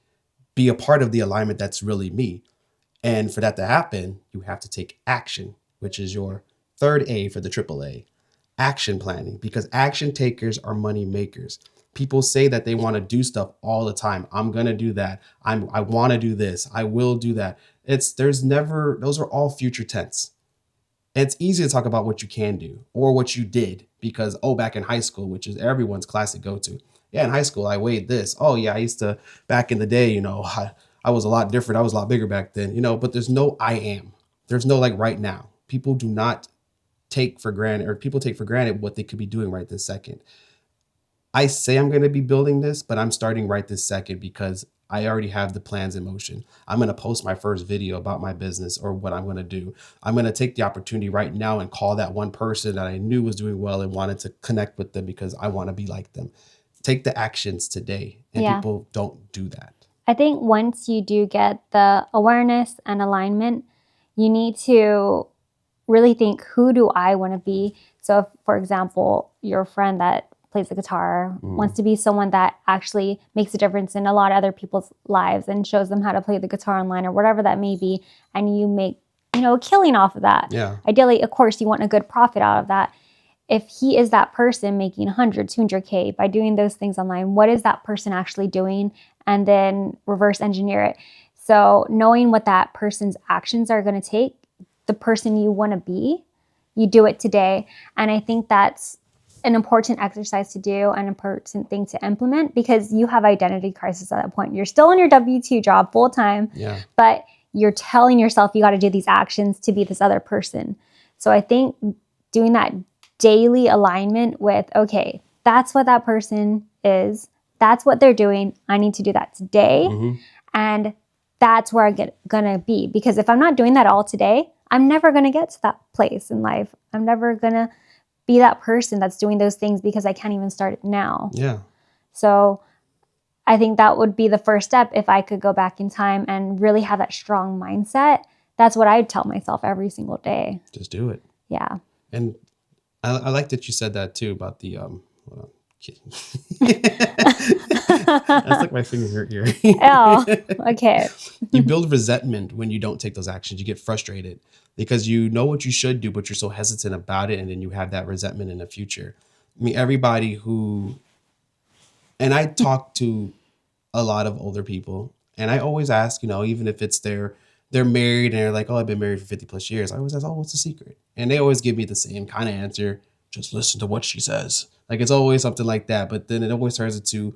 be a part of the alignment that's really me. And for that to happen, you have to take action, which is your third A for the AAA, action planning, because action takers are money makers. People say that they want to do stuff all the time. I'm going to do that. I want to do this. I will do that. Those are all future tense. And it's easy to talk about what you can do or what you did because, back in high school, which is everyone's classic go-to. Yeah, in high school, I weighed this. Oh, yeah, I used to, back in the day, I was a lot different. I was a lot bigger back then, but there's no I am. There's no like right now. People do not take for granted, or people take for granted what they could be doing right this second. I say I'm going to be building this, but I'm starting right this second because I already have the plans in motion. I'm going to post my first video about my business or what I'm going to do. I'm going to take the opportunity right now and call that one person that I knew was doing well and wanted to connect with them because I want to be like them. Take the actions today. And people don't do that. I think once you do get the awareness and alignment, you need to really think, who do I want to be? So if, for example, your friend that plays the guitar wants to be someone that actually makes a difference in a lot of other people's lives and shows them how to play the guitar online or whatever that may be, and you make, a killing off of that. Yeah. Ideally, of course, you want a good profit out of that. If he is that person making 100, 200K by doing those things online, what is that person actually doing? And then reverse engineer it. So knowing what that person's actions are going to take, the person you want to be, you do it today. And I think that's an important exercise to do, an important thing to implement, because you have identity crisis at that point. You're still in your W-2 job full time, but you're telling yourself you got to do these actions to be this other person. So I think doing that daily alignment with, okay, that's what that person is. That's what they're doing. I need to do that today. And that's where gonna be. Because if I'm not doing that all today, I'm never gonna get to that place in life. I'm never gonna be that person that's doing those things because I can't even start it now. Yeah. So I think that would be the first step if I could go back in time and really have that strong mindset. That's what I would tell myself every single day. Just do it. Yeah. And I like that you said that too about the hold on. That's like my finger hurt here. Oh, okay. You build resentment when you don't take those actions. You get frustrated because you know what you should do, but you're so hesitant about it, and then you have that resentment in the future. I mean, everybody who, and I talk to a lot of older people, and I always ask, even if it's they're married and they're like, oh, I've been married for 50 plus years. I always ask, oh, what's the secret? And they always give me the same kind of answer. Just listen to what she says. Like, it's always something like that. But then it always turns into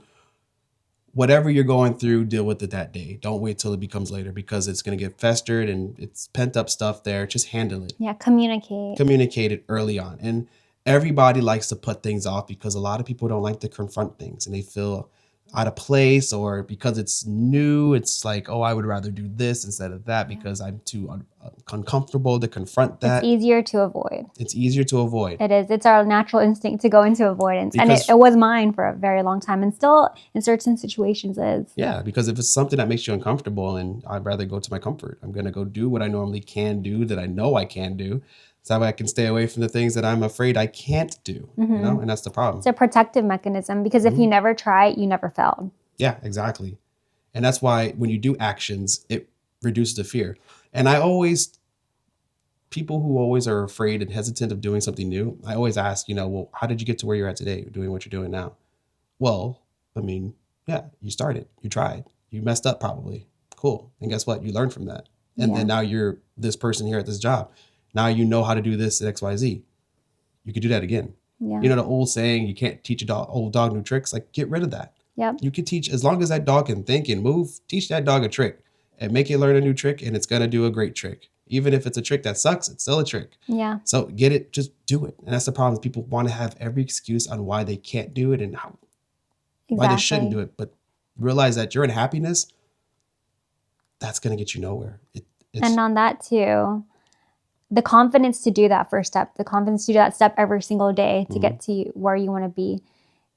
whatever you're going through, deal with it that day. Don't wait till it becomes later because it's going to get festered and it's pent up stuff there. Just handle it. Yeah, communicate. Communicate it early on. And everybody likes to put things off because a lot of people don't like to confront things and they feel out of place, or because it's new, it's like, oh, I would rather do this instead of that because I'm too uncomfortable to confront that. It's easier to avoid. It's easier to avoid. It is. It's our natural instinct to go into avoidance. Because, and it was mine for a very long time and still in certain situations is. Yeah, because if it's something that makes you uncomfortable and I'd rather go to my comfort, I'm going to go do what I normally can do that I know I can do. So that way I can stay away from the things that I'm afraid I can't do, and that's the problem. It's a protective mechanism because if you never try it, you never failed. Yeah, exactly. And that's why when you do actions, it reduces the fear. And people who always are afraid and hesitant of doing something new, I always ask, well, how did you get to where you're at today, doing what you're doing now? Well, I mean, yeah, you started, you tried, you messed up probably. Cool. And guess what? You learned from that. And then now you're this person here at this job. Now you know how to do this at XYZ. You could do that again. Yeah. The old saying, you can't teach old dog new tricks. Like, get rid of that. Yep. You can teach, as long as that dog can think and move, teach that dog a trick and make it learn a new trick, and it's going to do a great trick. Even if it's a trick that sucks, it's still a trick. Yeah. So get it, just do it. And that's the problem. People want to have every excuse on why they can't do it and why they shouldn't do it. But realize that your unhappiness, that's going to get you nowhere. And on that too, the confidence to do that first step, the confidence to do that step every single day to get to where you want to be.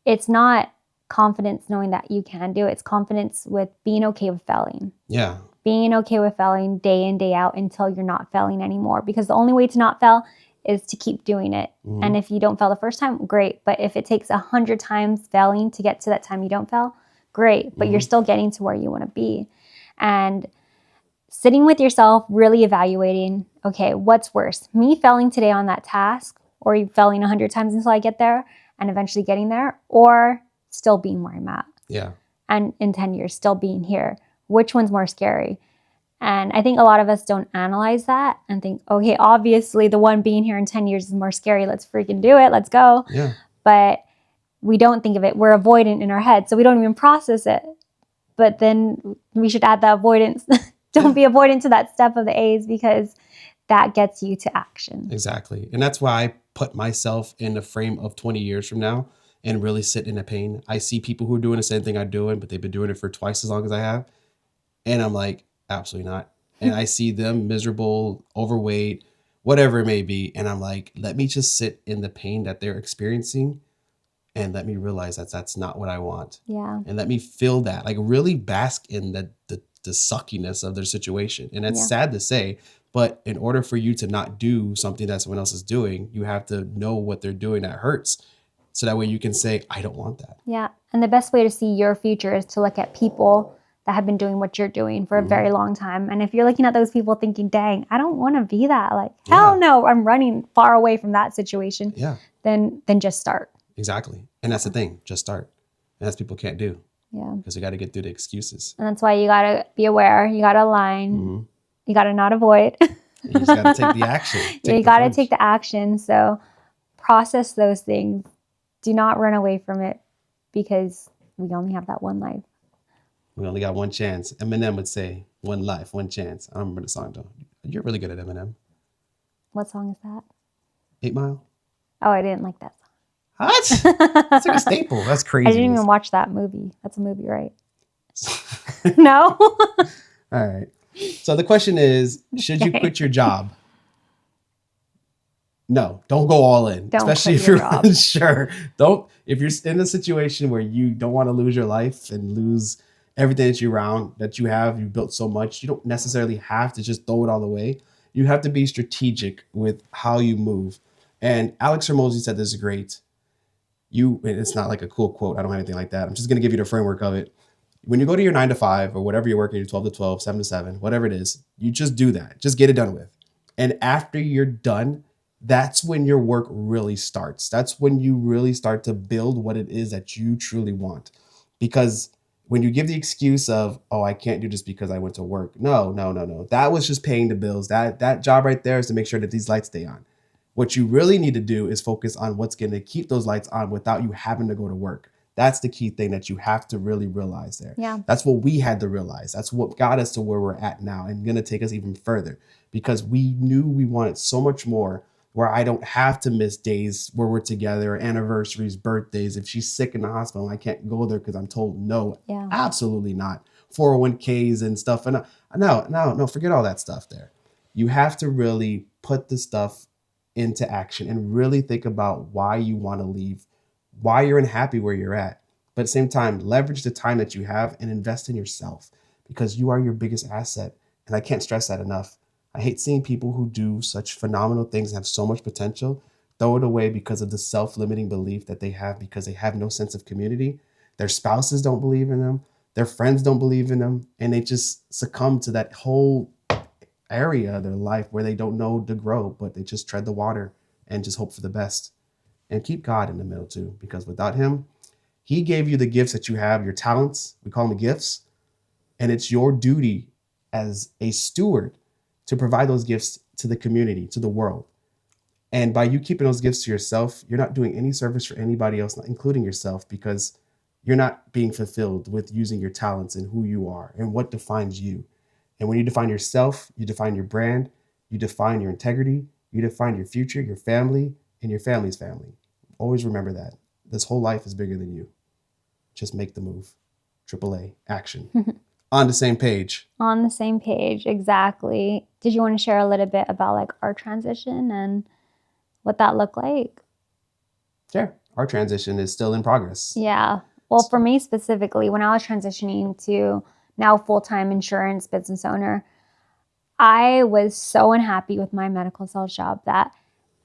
It's not confidence knowing that you can do it. It's confidence with being okay with failing. Yeah. Being okay with failing day in, day out until you're not failing anymore. Because the only way to not fail is to keep doing it. And if you don't fail the first time, great. But if it takes 100 times failing to get to that time you don't fail, great. But you're still getting to where you want to be. And sitting with yourself, really evaluating, okay, what's worse? Me failing today on that task, or you failing 100 times until I get there and eventually getting there, or still being where I'm at. Yeah. And in 10 years, still being here. Which one's more scary? And I think a lot of us don't analyze that and think, okay, obviously the one being here in 10 years is more scary. Let's freaking do it. Let's go. Yeah. But we don't think of it. We're avoidant in our head, so we don't even process it. But then we should add the avoidance. Don't be avoidant to that step of the A's, because that gets you to action. Exactly. And that's why I put myself in the frame of 20 years from now and really sit in the pain. I see people who are doing the same thing I'm doing, but they've been doing it for twice as long as I have. And I'm like, absolutely not. And I see them miserable, overweight, whatever it may be. And I'm like, let me just sit in the pain that they're experiencing and let me realize that that's not what I want. Yeah. And let me feel that, like really bask in the suckiness of their situation. And it's sad to say, but in order for you to not do something that someone else is doing, you have to know what they're doing that hurts. So that way you can say, I don't want that. Yeah. And the best way to see your future is to look at people that have been doing what you're doing for a very long time. And if you're looking at those people thinking, dang, I don't want to be that, like, hell no, I'm running far away from that situation. Yeah. Then just start. Exactly. And that's the thing, just start. And that's people can't do. Yeah. Because we got to get through the excuses. And that's why you got to be aware. You got to align. You got to not avoid. You just got to take the action. You got to take the action. So process those things. Do not run away from it, because we only have that one life. We only got one chance. Eminem would say, one life, one chance. I don't remember the song though. You're really good at Eminem. What song is that? 8 Mile? Oh, I didn't like that song. What? It's like a staple. That's crazy. I didn't even watch that movie. That's a movie, right? No? All right. So the question is, should you Okay. quit your job? No, don't go all in, Don't especially quit if your you're job. unsure. Don't, if you're in a situation where you don't want to lose your life and lose everything that you have, you built so much, you don't necessarily have to just throw it all away. You have to be strategic with how you move. And Alex Hormozy said this is great. It's not like a cool quote. I don't have anything like that. I'm just going to give you the framework of it. When you go to your 9 to 5 or whatever you're working, your 12 to 12, 7 to 7, whatever it is, you just do that. Just get it done with. And after you're done, that's when your work really starts. That's when you really start to build what it is that you truly want. Because when you give the excuse of, oh, I can't do this because I went to work. No, no, no, no. That was just paying the bills. That job right there is to make sure that these lights stay on. What you really need to do is focus on what's going to keep those lights on without you having to go to work. That's the key thing that you have to really realize there. Yeah. That's what we had to realize. That's what got us to where we're at now and going to take us even further because we knew we wanted so much more where I don't have to miss days where we're together, anniversaries, birthdays. If she's sick in the hospital, I can't go there because I'm told no, Yeah. absolutely not. 401ks and stuff. And no, forget all that stuff there. You have to really put the stuff into action and really think about why you want to leave, why you're unhappy where you're at. But at the same time, leverage the time that you have and invest in yourself because you are your biggest asset. And I can't stress that enough. I hate seeing people who do such phenomenal things and have so much potential throw it away because of the self-limiting belief that they have because they have no sense of community. Their spouses don't believe in them. Their friends don't believe in them. And they just succumb to that whole area of their life where they don't know to grow, but they just tread the water and just hope for the best. And keep God in the middle too, because without him, he gave you the gifts that you have, your talents, we call them gifts, and it's your duty as a steward to provide those gifts to the community, to the world. And by you keeping those gifts to yourself, you're not doing any service for anybody else, not including yourself, because you're not being fulfilled with using your talents and who you are and what defines you. And when you define yourself, you define your brand, you define your integrity, you define your future, your family, and your family's family. Always remember that. This whole life is bigger than you. Just make the move. AAA, action. On the same page. On the same page, exactly. Did you want to share a little bit about like our transition and what that looked like? Sure. Our transition is still in progress. Yeah. Well, for me specifically, when I was transitioning to now full-time insurance business owner, I was so unhappy with my medical sales job that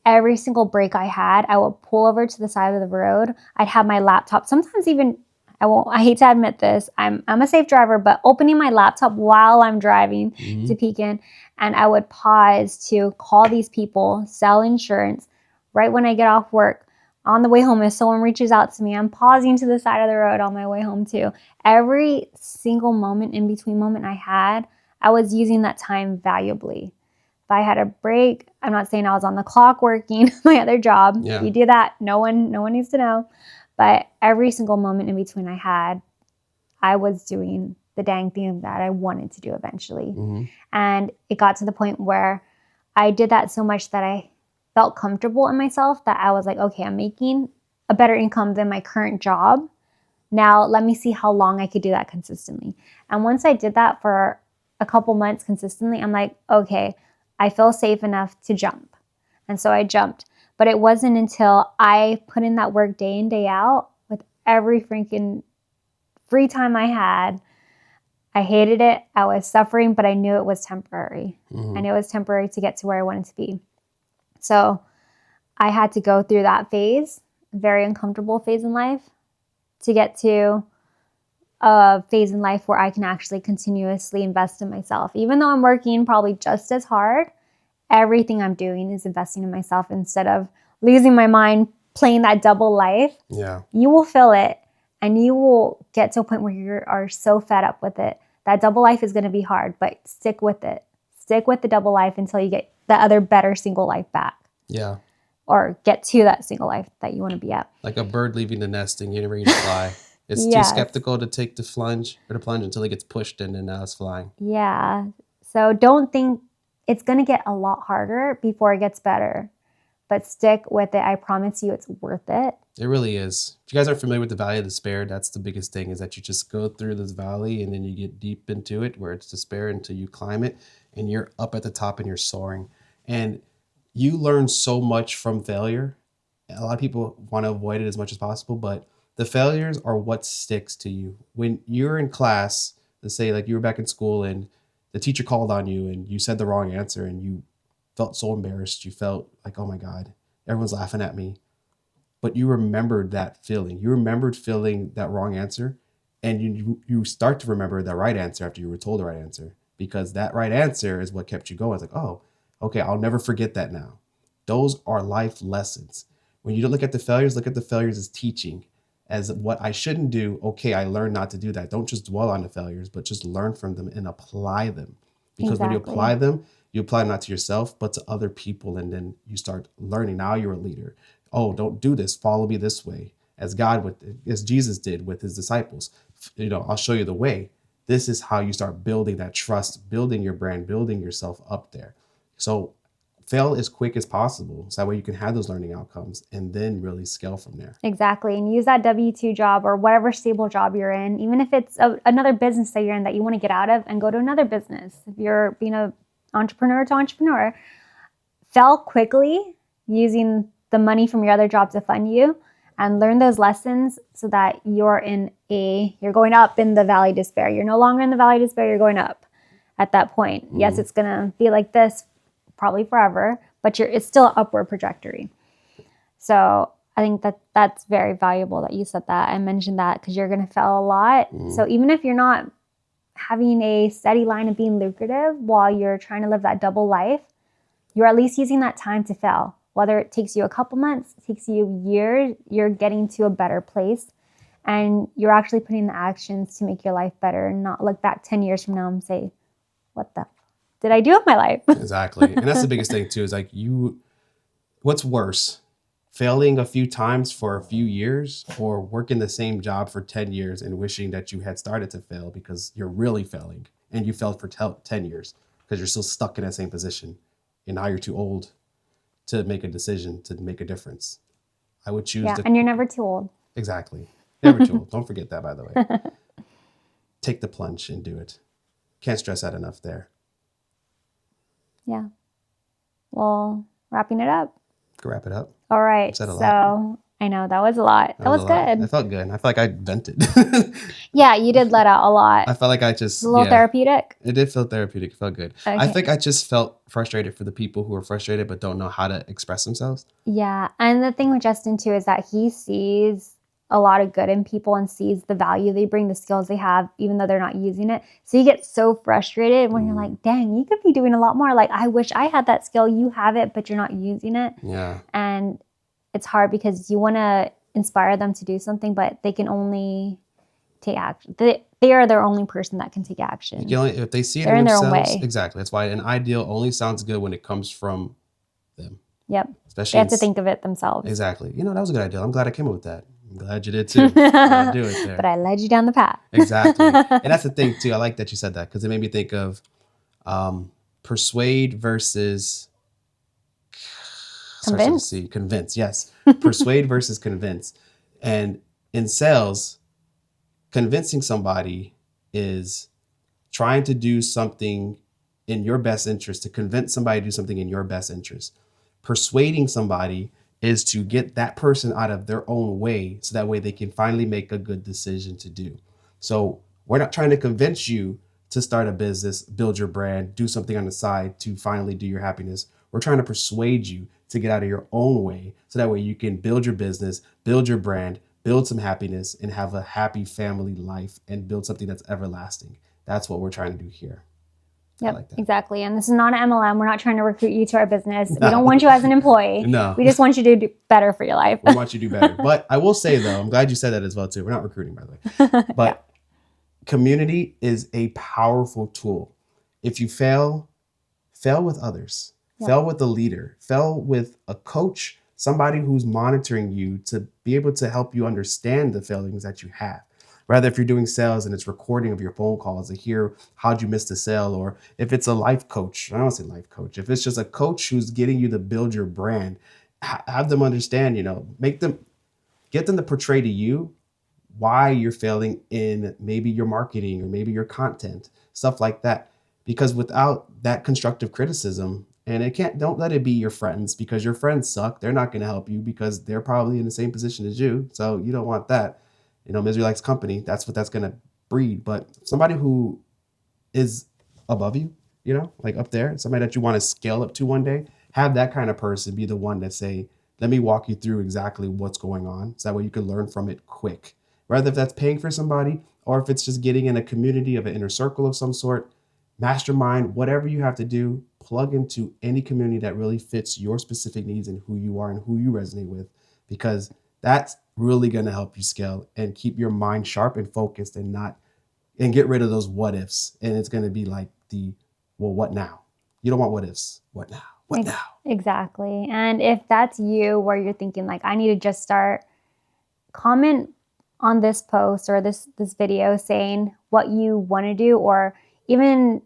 every single break I had, I would pull over to the side of the road. I'd have my laptop. Sometimes even I hate to admit this. I'm a safe driver, but opening my laptop while I'm driving to Pekin, and I would pause to call these people, sell insurance right when I get off work. On the way home, if someone reaches out to me, I'm pausing to the side of the road on my way home too. Every single moment in between moment I had, I was using that time valuably. If I had a break, I'm not saying I was on the clock working my other job. Yeah. If you do that, no one needs to know. But every single moment in between I had, I was doing the dang thing that I wanted to do eventually. And it got to the point where I did that so much that I felt comfortable in myself that I was like, okay, I'm making a better income than my current job. Now let me see how long I could do that consistently. And once I did that for a couple months consistently, I'm like, okay, I feel safe enough to jump. And so I jumped. But it wasn't until I put in that work day in, day out with every freaking free time I had. I hated it. I was suffering, but I knew it was temporary. I knew it was temporary to get to where I wanted to be. So I had to go through that phase, very uncomfortable phase in life, to get to a phase in life where I can actually continuously invest in myself. Even though I'm working probably just as hard, everything I'm doing is investing in myself instead of losing my mind playing that double life. Yeah. You will feel it and you will get to a point where you are so fed up with it. That double life is going to be hard, but stick with it. Stick with the double life until you get the other better single life back. Yeah. Or get to that single life that you want to be at. Like a bird leaving the nest and getting ready to fly. It's Yes. too skeptical to take the plunge until it gets pushed in and now it's flying. Yeah. So don't think it's going to get a lot harder before it gets better. But stick with it. I promise you it's worth it. It really is. If you guys are familiar with the Valley of Despair, that's the biggest thing, is that you just go through this valley and then you get deep into it where it's despair until you climb it and you're up at the top and you're soaring. And you learn so much from failure. A lot of people want to avoid it as much as possible, but the failures are what sticks to you. When you're in class, let's say like you were back in school and the teacher called on you and you said the wrong answer and you felt so embarrassed. You felt like, oh my God, everyone's laughing at me. But you remembered that feeling. You remembered feeling that wrong answer, and you start to remember the right answer after you were told the right answer, because that right answer is what kept you going. It's like, oh, okay, I'll never forget that now. Those are life lessons. When you don't look at the failures as teaching, as what I shouldn't do. Okay, I learned not to do that. Don't just dwell on the failures, but just learn from them and apply them. Because when you Exactly. apply them, you apply them not to yourself, but to other people. And then you start learning. Now you're a leader. Oh, don't do this. Follow me this way. As Jesus did with his disciples. I'll show you the way. This is how you start building that trust, building your brand, building yourself up there. So fail as quick as possible. So that way you can have those learning outcomes and then really scale from there. Exactly. And use that W-2 job or whatever stable job you're in, even if it's another business that you're in that you want to get out of, and go to another business. If you're being an entrepreneur to entrepreneur, fail quickly using the money from your other job to fund you, and learn those lessons so that you're going up in the valley of despair. You're no longer in the valley of despair, you're going up at that point. Mm-hmm. Yes, it's going to be like this probably forever, but it's still an upward trajectory. So I think that's very valuable that you said that. I mentioned that because you're going to fail a lot. Mm-hmm. So even if you're not having a steady line of being lucrative while you're trying to live that double life, you're at least using that time to fail. Whether it takes you a couple months, it takes you years, you're getting to a better place, and you're actually putting the actions to make your life better, and not look back 10 years from now and say, what the did I do with my life? Exactly. And that's the biggest thing too, is like what's worse, failing a few times for a few years, or working the same job for 10 years and wishing that you had started to fail because you're really failing and you failed for 10 years because you're still stuck in that same position and now you're too old to make a decision, to make a difference. I would choose. Yeah, and you're never too old. Exactly. Never too old. Don't forget that, by the way. Take the plunge and do it. Can't stress that enough there. Yeah. Well, wrapping it up. Could wrap it up. All right. So I know that was a lot. That was good. I felt good. I felt like I vented. Yeah, you did let out a lot. I felt like I just... a little therapeutic. It did feel therapeutic. It felt good. Okay. I think I just felt frustrated for the people who are frustrated but don't know how to express themselves. Yeah. And the thing with Justin, too, is that he sees a lot of good in people and sees the value they bring, the skills they have, even though they're not using it. So you get so frustrated when you're like, dang, you could be doing a lot more. Like, I wish I had that skill. You have it, but you're not using it. Yeah. And it's hard because you want to inspire them to do something, but they can only take action. They are their only person that can take action. If they see it in themselves, their own way. Exactly. That's why an ideal only sounds good when it comes from them. Yep. Especially they have to think of it themselves. Exactly. That was a good idea. I'm glad I came up with that. I'm glad you did too. I'll do it there. But I led you down the path. Exactly. And that's the thing too. I like that you said that because it made me think of persuade versus convince. Yes. Persuade versus convince. And in sales, convincing somebody is trying to do something in your best interest, to convince somebody to do something in your best interest. Persuading somebody is to get that person out of their own way so that way they can finally make a good decision to do. So we're not trying to convince you to start a business, build your brand, do something on the side to finally do your happiness. We're trying to persuade you to get out of your own way so that way you can build your business, build your brand, build some happiness, and have a happy family life and build something that's everlasting. That's what we're trying to do here. Yep, exactly. And this is not an MLM. We're not trying to recruit you to our business. No. We don't want you as an employee. No. We just want you to do better for your life. We want you to do better. But I will say, though, I'm glad you said that as well, too. We're not recruiting, by the way. But community is a powerful tool. If you fail with others. Yep. Fail with a leader. Fail with a coach, somebody who's monitoring you to be able to help you understand the failings that you have. Rather, if you're doing sales and it's recording of your phone calls to hear how'd you miss the sale, or if it's a life coach, I don't say life coach, if it's just a coach who's getting you to build your brand, have them understand, get them to portray to you why you're failing in maybe your marketing or maybe your content, stuff like that. Because without that constructive criticism, and don't let it be your friends, because your friends suck. They're not going to help you because they're probably in the same position as you. So you don't want that. Misery likes company. That's what that's going to breed. But somebody who is above you, like up there, somebody that you want to scale up to one day, have that kind of person be the one that say, let me walk you through exactly what's going on. So that way you can learn from it quick. Whether if that's paying for somebody or if it's just getting in a community of an inner circle of some sort, mastermind, whatever you have to do, plug into any community that really fits your specific needs and who you are and who you resonate with, because that's really going to help you scale and keep your mind sharp and focused and get rid of those what ifs. And it's going to be like well, what now? You don't want what ifs. What now? What now? Exactly. And if that's you, where you're thinking like, I need to just start, comment on this post or this video saying what you want to do, or even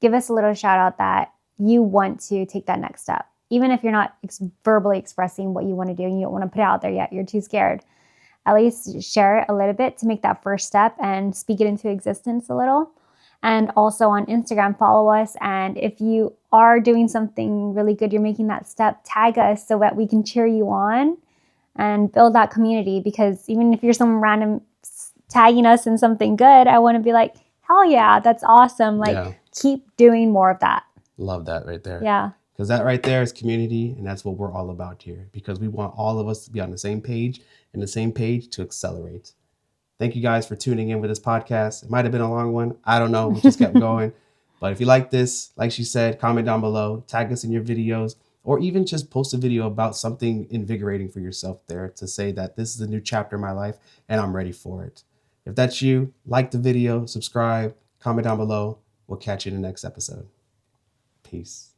give us a little shout out that you want to take that next step. Even if you're not verbally expressing what you want to do and you don't want to put it out there yet, you're too scared. At least share it a little bit to make that first step and speak it into existence a little. And also on Instagram, follow us. And if you are doing something really good, you're making that step, tag us so that we can cheer you on and build that community. Because even if you're some random tagging us in something good, I want to be like, hell yeah, that's awesome. Like, keep doing more of that. Love that right there. Yeah. Because that right there is community, and that's what we're all about here. Because we want all of us to be on the same page and the same page to accelerate. Thank you guys for tuning in with this podcast. It might have been a long one. I don't know. We just kept going. But if you like this, like she said, comment down below, tag us in your videos, or even just post a video about something invigorating for yourself there to say that this is a new chapter in my life and I'm ready for it. If that's you, like the video, subscribe, comment down below. We'll catch you in the next episode. Peace.